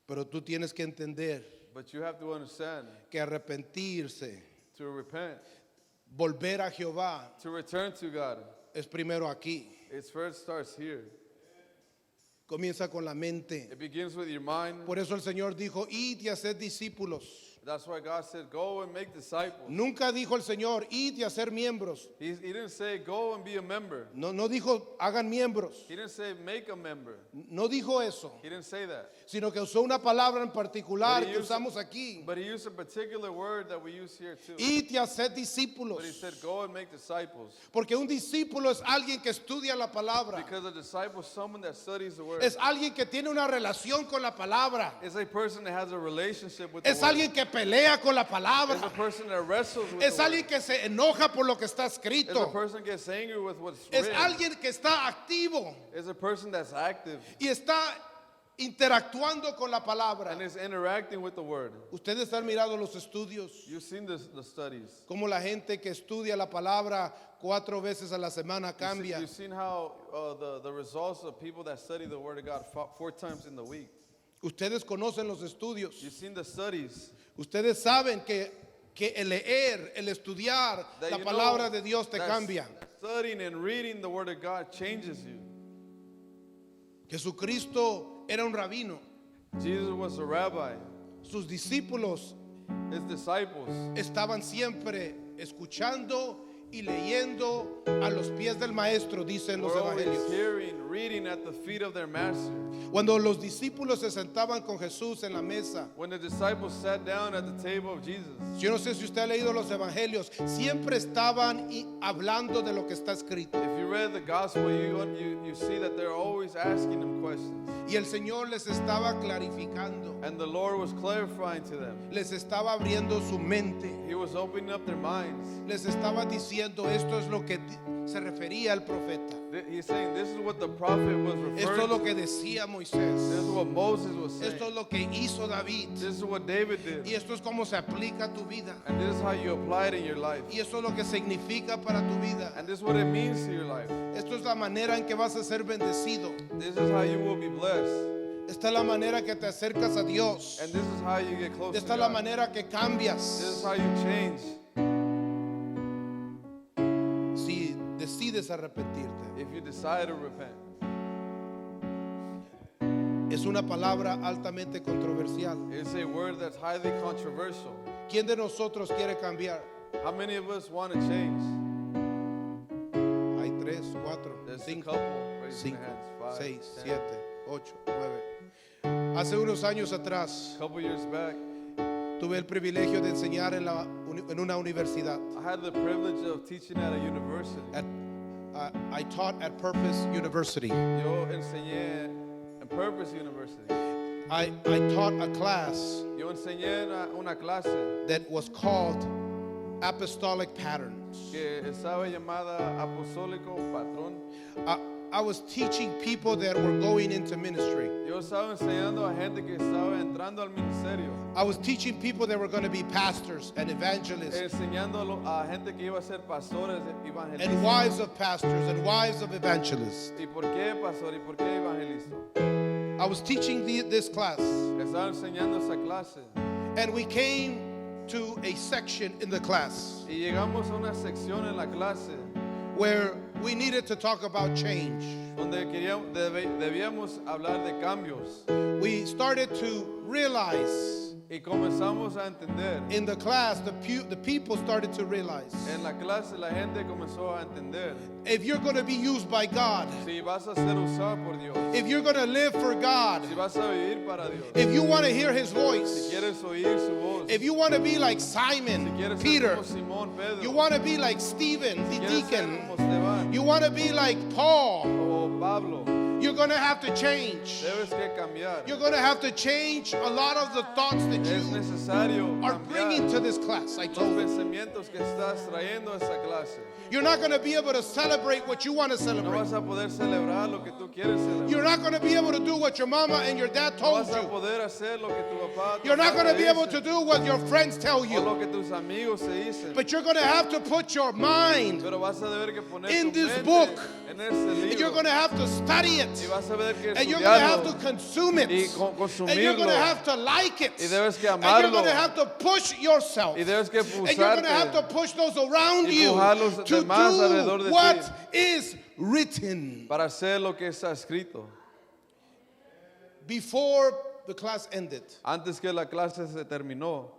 Pero tú tienes que entender But you have to understand, que arrepentirse, to repent, volver a Jehová, to return to God, es primero aquí. it first starts here. Comienza con la mente. It begins with your mind. Por eso el Señor dijo, id y haced discípulos. That's why God said, go and make disciples. Nunca dijo el Señor, id y hacer miembros. He didn't say, go and be a member. No, no dijo, hagan miembros. He didn't say, make a member. No dijo eso, He didn't say that. sino que usó una palabra en particular But he que used- usamos aquí. But he used a particular word that we use here too. Id y haced discípulos. But he said, go and make disciples. Porque un discípulo es alguien que estudia la palabra. Because a disciple is someone that studies the word. Es alguien que tiene una relación con la palabra. It's a person that has a relationship with Es the word. alguien que pelea con la It's a palabra. person that wrestles with Es the word. alguien que se enoja por lo que está It's a escrito. person that gets angry with what's Es written. alguien que está activo It's a person that's active y está interactuando con la palabra. and is interacting with the word. Ustedes han mirado los estudios, You've seen the studies. cómo la gente que estudia la palabra 4 veces a la semana cambia. You've seen how the results of people that study the word of God 4 times in the week. Ustedes conocen los estudios. You've seen the studies. Ustedes saben que el leer, el estudiar That la you palabra know de Dios te that cambia. Studying and reading the word of God changes you. Jesucristo era un rabino. Jesus was a rabbi. Sus discípulos His disciples estaban siempre escuchando y leyendo a los pies del maestro, dicen los were always evangelios. hearing, reading at the feet of their master. Cuando los discípulos se sentaban con Jesús en la mesa, When the disciples sat down at the table of Jesus, yo no sé si usted ha leído los evangelios, siempre estaban hablando de lo que está escrito. if you read the gospel, you see that they're always asking them questions. Y el Señor les estaba clarificando, And the Lord was clarifying to them. les estaba abriendo su mente, He was opening up their minds. les estaba diciendo, esto es lo que se refería al profeta. He's saying this is what the prophet was Esto referring es lo to. que decía This Moisés. is what Moses was saying. Esto es lo que hizo David. This is what David did. Y esto es cómo se aplica a tu vida. And this is how you apply it in your life. Y esto es lo que significa para tu vida. And this is what it means to your life. Esto es la manera en que vas a ser bendecido. This is how you will be blessed. Esta es la manera que te acercas a Dios. And this is how you get close Esta to es la God. manera que This cambias is how you change si decides arrepentirte. if you decide to repent. Es una palabra altamente controversial. It's a word that's highly controversial. ¿Quién de nosotros quiere cambiar? How many of us want to change? Hay 3, 4, There's a 5, couple raising 5, their hands. 5, 6, 10. 7, 8, 9. Hace unos años atrás A couple years back, tuve el privilegio de enseñar en una universidad. I had the privilege of teaching at a university. I taught at Purpose University. Yo enseñé en Purpose University. I taught a class Yo enseñé una clase that was called Apostolic Patterns. que estaba llamada Apostólico Patrón. I was teaching people that were going into ministry. Yo estaba enseñando a gente que estaba entrando al ministerio. I was teaching people that were going to be pastors and evangelists Enseñando a gente que iba a ser pastores, evangelistas. and wives of pastors and wives of evangelists. ¿Y por qué pastor? ¿Y por qué evangelista? I was teaching this class, Estaba enseñando esa clase. and we came to a section in the class Y llegamos a una sección en la clase where we needed to talk about change. donde debíamos hablar de cambios. We started to realize Y comenzamos a entender. in the class, the people started to realize En la clase la gente comenzó a entender. if you're going to be used by God, Si vas a ser usado por Dios. if you're going to live for God, Si vas a vivir para Dios. if you want to hear His Si voice, quieres oír su voz. if you want to be like Si Simon, quieres ser Peter, como Simón Pedro. you want to be like Stephen, the Si quieres ser deacon, como Esteban you want to be like Paul, o Pablo. you're going to have to change. Debes que cambiar. You're going to have to change a lot of the thoughts that Es you necesario are bringing cambiar to this class. I los told you. pensamientos que estás trayendo a esa clase. You're not going to be able to celebrate what you want to No celebrate. vas a poder celebrar lo que tú quieres celebrar. You're not going to be able to do what your mama and your dad No told vas a you. poder hacer lo que tu papá, tu You're not mamá going to te be able dicen, to do what your friends tell o you. lo que tus amigos te dicen. But you're going to have to put your mind Pero vas a tener que poner in tu this mente book. en ese and libro. you're going to have to study Y it. vas a ver que And you're going to have estudiarlo. to consume it. Y And you're going to consumirlo. have to like it. Y debes que And you're amarlo. going to have to push yourself. Y debes que And you're going to have to pulsarte push those around you empujar los to demás alrededor do de what ti. is written. para hacer lo que está escrito. Before the class ended, Antes que la clase se terminó,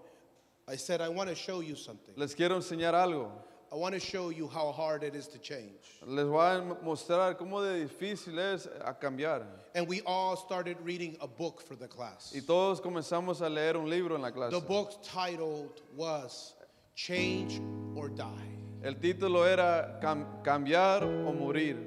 I said, I want to show you something. les quiero enseñar algo. I want to show you how hard it is to change. Les voy a mostrar cómo de difícil es a cambiar. And we all started reading a book for the class. Y todos comenzamos a leer un libro en la clase. The book's title was Change or Die. El título era Cambiar o Morir.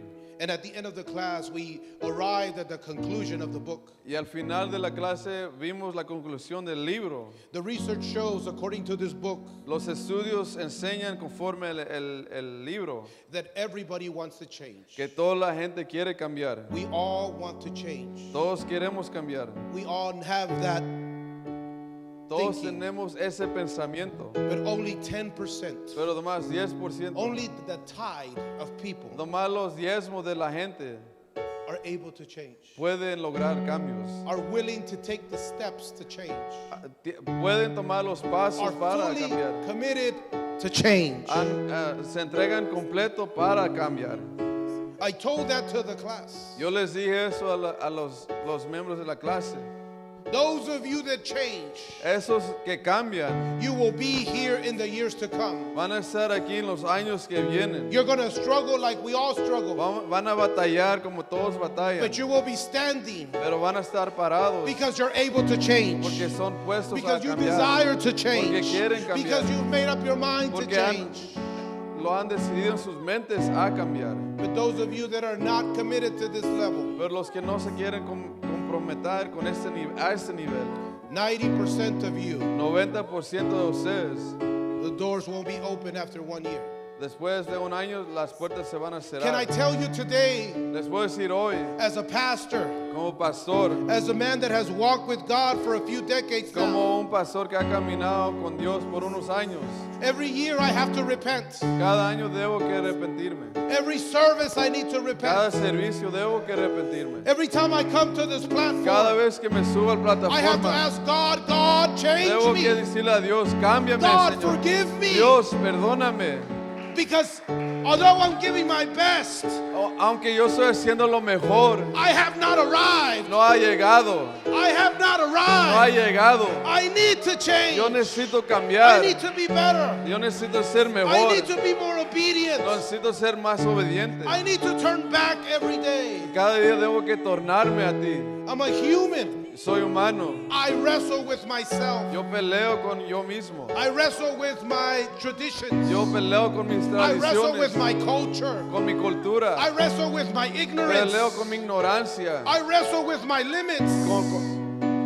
And at the end of the class, we arrived at the conclusion of the book. Y al final de la clase vimos la conclusión del libro. The research shows, according to this book, Los estudios enseñan conforme el libro that everybody wants to change. que toda la gente quiere cambiar. We all want to change. Todos queremos cambiar. We all have that, Todos thinking. tenemos ese pensamiento. but only 10%, Pero nomás 10%. only the tithe of people Nomás los diezmos de la gente are able to change, pueden lograr cambios. are willing to take the steps to change, Pueden tomar los pasos are para fully cambiar. committed to change. Se entregan completo para cambiar. I told that to the class. Yo les dije eso a los miembros de la clase. Those of you that change, Esos que cambian you will be here in the years to come. van a estar aquí en los años que vienen. You're going to struggle like we all struggle, Van a batallar como todos batallan. but you will be standing Pero van a estar parados because you're able to change, porque son puestos a because you cambiar. desire to change, Porque quieren cambiar. because you've made up your mind to Porque change. lo han decidido en sus mentes a cambiar. But those of you that are not committed to this level, Pero los que no se quieren comprometer con a este nivel, 90% of you, 90% de ustedes, the doors won't be open after 1 year. Después de un año, las puertas se van a Can I cerrar. tell you today, Les puedo decir hoy, as a pastor, como pastor, as a man that has walked with God for a few decades now, como un pastor que ha caminado con Dios por unos años, every year I have to repent. cada año debo que arrepentirme. Every service I need to Cada repent. servicio debo que arrepentirme. Every time I come to this Cada platform, vez que me subo al I have to plataforma, ask God, God, change debo que me. decirle a Dios, cámbiame, God, Señor. forgive me. Dios, perdóname. Because although I'm giving my best, Aunque yo estoy haciendo lo mejor, I have not arrived. no ha llegado. I have not No ha arrived. llegado. I need to change. Yo necesito I cambiar. need to be better. Yo necesito ser I mejor. need to be more obedient. Yo necesito ser más obediente. I need to turn back every day. Cada día debo que tornarme a ti. I'm a human. Soy humano. I wrestle with myself. Yo peleo con yo mismo. I wrestle with my traditions. Yo peleo con mis I wrestle with tradiciones, my culture. con mi cultura. I wrestle with my ignorance. Peleo con mi ignorancia. I wrestle with my limits.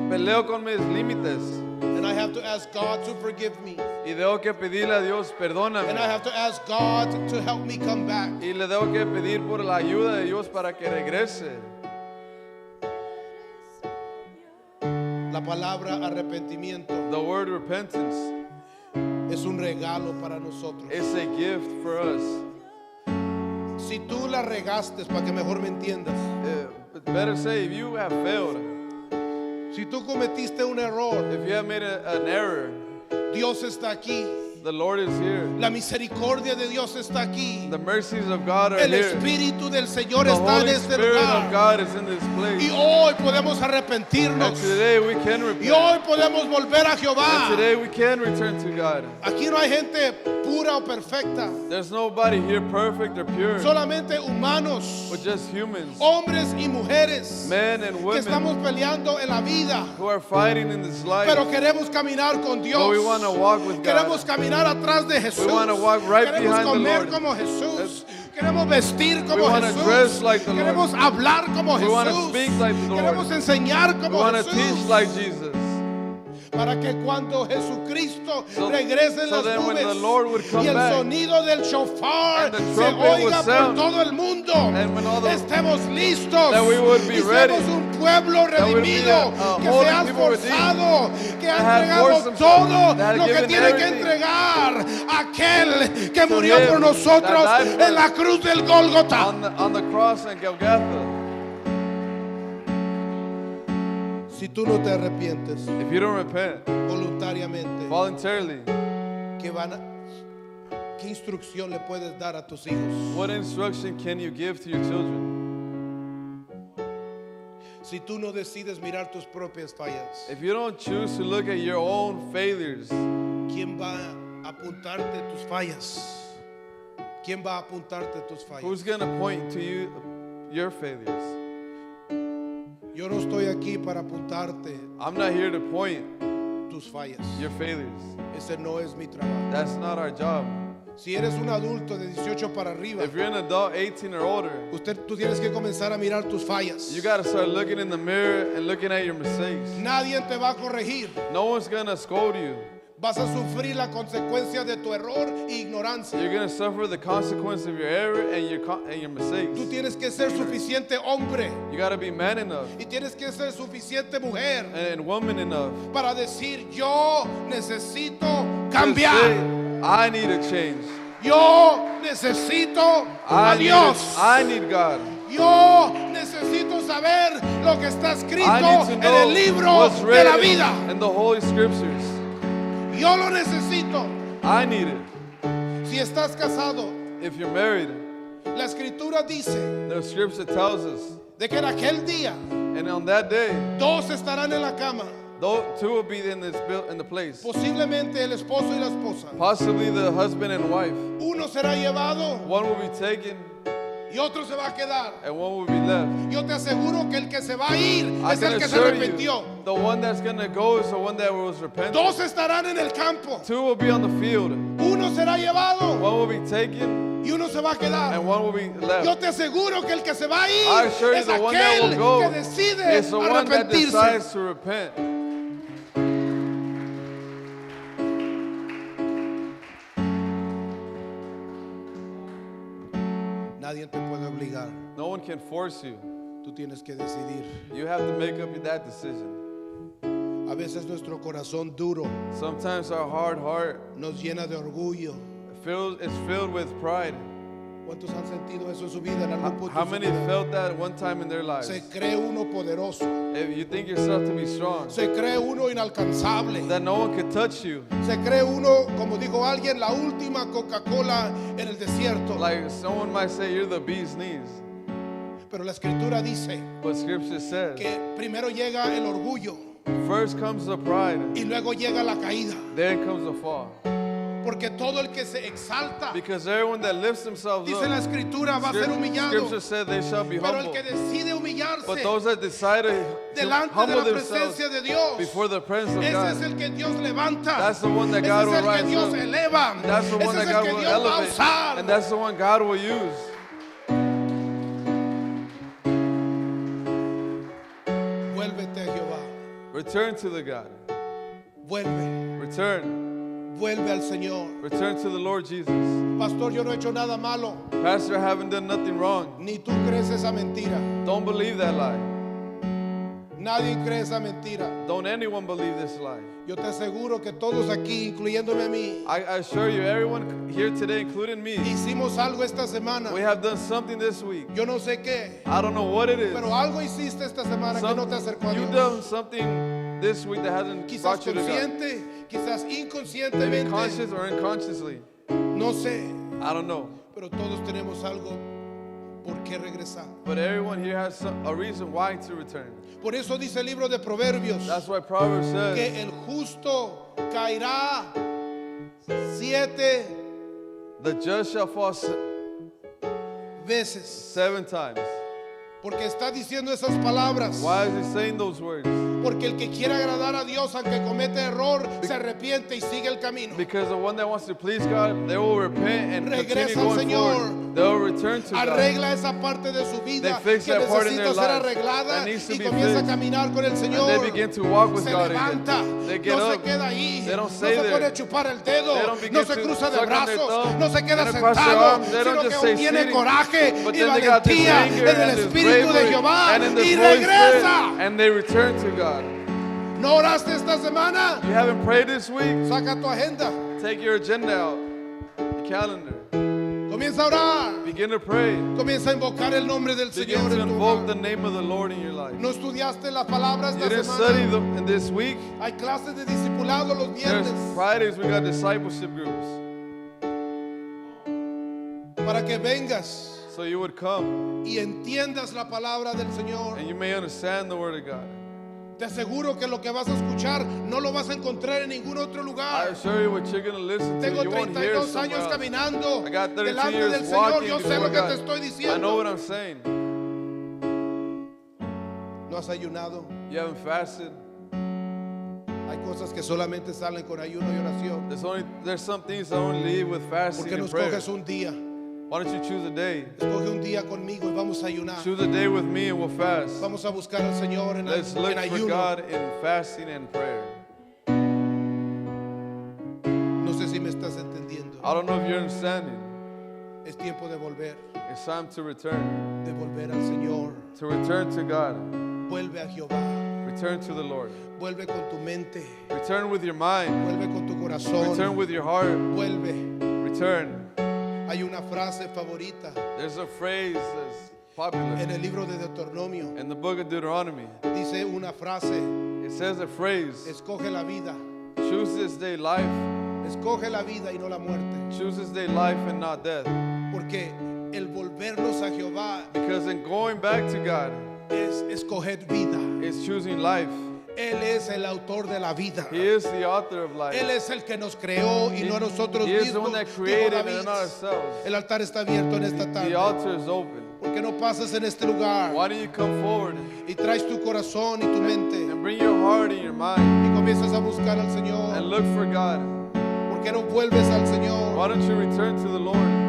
Peleo con mis límites. And I have to ask God to forgive me. Y debo que pedirle a Dios, And I perdóname. have to ask God to help me come back. Y le debo que pedir por la ayuda de Dios para que regrese. La palabra arrepentimiento The word repentance es un regalo para nosotros. is a gift for us. Si tú la regaste, para que mejor me entiendas. Better say, if you have failed, Si tú cometiste un error, if you have made an error, Dios está aquí. the Lord is here. La misericordia de Dios está aquí. The mercies of God are El here. Espíritu del Señor The está en Holy este Spirit of lugar. God is in this Y place. hoy podemos And arrepentirnos. today we can Y repent. hoy podemos volver a And Jehová. today we can return to God. Aquí no hay gente pura o perfecta. There's nobody here perfect or pure, Solamente humanos, but just humans, hombres y mujeres, men and que women estamos peleando en la vida. who are fighting in this life. Pero queremos caminar con Dios. But we want to walk with Queremos God. caminar atrás de Jesús. We want to walk right Queremos behind the comer Lord. como Jesús. Queremos vestir como We want to Jesús. dress like the Lord. Queremos hablar como We want to Jesús. speak like the Lord. Queremos enseñar We como want to Jesús. teach like Jesus. Para que cuando Jesucristo So- regrese en so las then when nubes the Lord would come y el back, sonido del shofar and the se trumpet would oiga por sound, todo el mundo, and when all the- estemos listos that we would be y ready, seamos un pueblo that we would be redimido a que holy se ha people esforzado, que ha that have entregado forced themselves, todo that have lo que given tiene que everything entregar aquel que murió him por nosotros that died for en la cruz del Gólgota. on the cross at Golgotha. Si tú no te arrepientes If you don't repent voluntariamente, voluntarily, ¿qué instrucción le puedes dar a tus hijos? what instruction can you give to your children? Si tú no decides mirar tus propias fallas, If you don't choose to look at your own failures, ¿quién va a apuntarte tus fallas? ¿Quién va a apuntarte tus fallas? who's going to point to you your failures? Yo no estoy aquí para apuntarte I'm not here to point tus fallas. your failures. Ese no es mi trabajo. That's not our job. Si eres un adulto de 18 para arriba, If you're an adult, 18 or older, tú tienes que comenzar a mirar tus fallas. you got to start looking in the mirror and looking at your mistakes. Nadie te va a corregir. No one's going to scold you. Vas a sufrir la consecuencia de tu error e ignorancia. You're going to suffer the consequence of your error and your mistakes. Tú tienes que ser suficiente hombre You got to be man enough y tienes que ser suficiente mujer and woman enough para decir yo necesito to cambiar. say, I need a change. Yo necesito a I Dios. need God. Yo necesito saber lo que está I escrito need to en know el libro what's de la written vida. in the Holy Scriptures. Yo lo necesito. I need it. Si estás casado, If you're married, la escritura dice the Scripture tells us, de que en aquel día and on that day, dos estarán en la cama, two will be in the place. posiblemente el esposo y la esposa. Possibly the husband and wife. Uno será llevado One will be taken y otro se va a quedar. and one will be left. Yo te aseguro que el que se va a ir I es el can que se assure arrepintió. you, the one that's going to go is the one that was repentant. Dos estarán en el campo. Two will be on the field. Uno será llevado One will be taken y uno se va a quedar. and one will be Yo left. te aseguro que el que se va a I ir assure you es the one that aquel will go que decide is the one that arrepentirse. decides to repent. Nadie te puede obligar. No one can force you. Tú tienes que decidir. You have to make up that decision. A veces nuestro corazón duro Sometimes our hard heart nos llena de orgullo. is filled with pride. ¿Cuántos han sentido eso en su vida en algún punto How de su many vida? felt that one time in their lives? Se cree uno poderoso. If you think yourself to be strong, Se cree uno inalcanzable. that no one can touch you. Se cree uno, como dijo alguien, la última Coca-Cola en el desierto. Like someone might say you're the bee's knees. Pero la escritura dice But scripture says, que primero llega el orgullo first comes the pride, y luego llega la caída. then comes the fall. Porque todo el que se exalta, Because everyone that lifts themselves dice la up, escritura, va a ser humillado. scripture said they shall be Pero el humble. que decide humillarse But those that decide to delante de humble la themselves presencia de Dios, before the presence of ese es God, el que Dios levanta. that's the one that Ese God es will el que rise Dios up. eleva. That's the one Ese that es el God que will Dios va a elevate. usar. And that's the one God will use. Vuélvete a Jehová. Return to the God. Vuelve. Return. Vuelve al Señor. Return to the Lord Jesus. Pastor, yo no he hecho nada malo. Pastor, I haven't done nothing wrong. Ni tú crees esa mentira. Don't believe that lie. Nadie cree esa mentira. Don't anyone believe this lie. Yo te aseguro que todos aquí, incluyéndome a mí, I assure you, everyone here today, including me, hicimos algo esta semana. we have done something this week. Yo no sé qué, I don't know what it is. pero algo hiciste esta semana que no te acercó a You've Dios. done something this week that hasn't Quizás brought you to God. consciente, quizás Maybe inconscientemente, conscious or unconsciously. no sé, I don't know. pero todos tenemos algo por qué regresar. But everyone here has a reason why to return. Por eso dice el libro de Proverbios That's why Proverbs says, que el justo caerá 7 the just shall fall veces. 7 times. Porque está diciendo esas palabras. Why is he saying those words? Porque el que quiere agradar a Dios, aunque comete error, se arrepiente y sigue el camino. Because the one that wants to please God, they will repent and continue Regresa al going Señor. forward. They will return to God. Arregla esa parte de su vida They fix que that part in necesita their ser lives arreglada that needs to y be comienza a fixed. caminar con el And Señor. they begin to walk with Se God levanta, again. They get no se up. queda ahí, They don't no stay se there. pone a chupar el dedo, They don't begin no se to cruza de suck on their brazos, thumb. no se queda They don't cross their sentado, arms. They don't sino just que stay obtiene sitting. coraje But y then they got this valentía anger en el and this Espíritu de bravery Jehová and in the y Holy Spirit, regresa. and they return to God. ¿No oraste esta semana? You haven't prayed this week? Saca tu agenda, Take your agenda out, your calendar. comienza a orar, Begin to pray. comienza a invocar el nombre del Begin Señor to en tu invoke the hogar. name of the Lord in your life. ¿No estudiaste las palabras You esta didn't study semana? in this week. Hay clases de discipulado los There's viernes Fridays we got discipleship groups. para que vengas So you would come y entiendas la palabra del Señor. and you may understand the word of God. Te aseguro que lo que vas a escuchar no lo vas a encontrar en ningún otro I lugar. assure you what you're going to listen to, Tengo you won't hear 32 somewhere años else. caminando I got 32 delante years del Señor. walking Yo sé before lo que te God. estoy I know what diciendo. I'm saying. ¿No has ayunado? You haven't fasted. Hay cosas que solamente salen con ayuno y oración. There's some things that only leave with fasting ¿Por qué no and prayer. escoges un día? Why don't you choose a day? Escoge un día conmigo y vamos a ayunar. Choose a day with me and we'll fast. Vamos a buscar al Señor en Let's look for ayuno. God in fasting and prayer. No sé si me estás entendiendo. I don't know if you're understanding. Es tiempo de volver, It's time to return. de volver al Señor. To return to God. Vuelve a Jehová. Return to the Lord. Vuelve con tu mente. Return with your mind. Vuelve con tu corazón. Return with your heart. Vuelve. Return. Hay una frase favorita There's a phrase that's popular en el libro de Deuteronomio. in the book of Deuteronomy. Dice una frase: It says a phrase, escoge la vida. choose this day life, Escoge la vida y no la muerte. choose this day life and not death. Porque el volvernos a Jehová Because in going back to God es escoger vida. is choosing life. Él es el autor de la vida. He is the author of life. Él es el que nos creó y no nosotros He is the mismos. one that Dijo created David. and not ourselves. El altar está abierto en esta The tarde. altar is open. ¿Por qué no pasas en este lugar Why don't you come forward y traes tu corazón y tu mente and bring your heart and your mind y comienzas a buscar al and Señor? look for God? ¿Por qué no vuelves al Señor? Why don't you return to the Lord?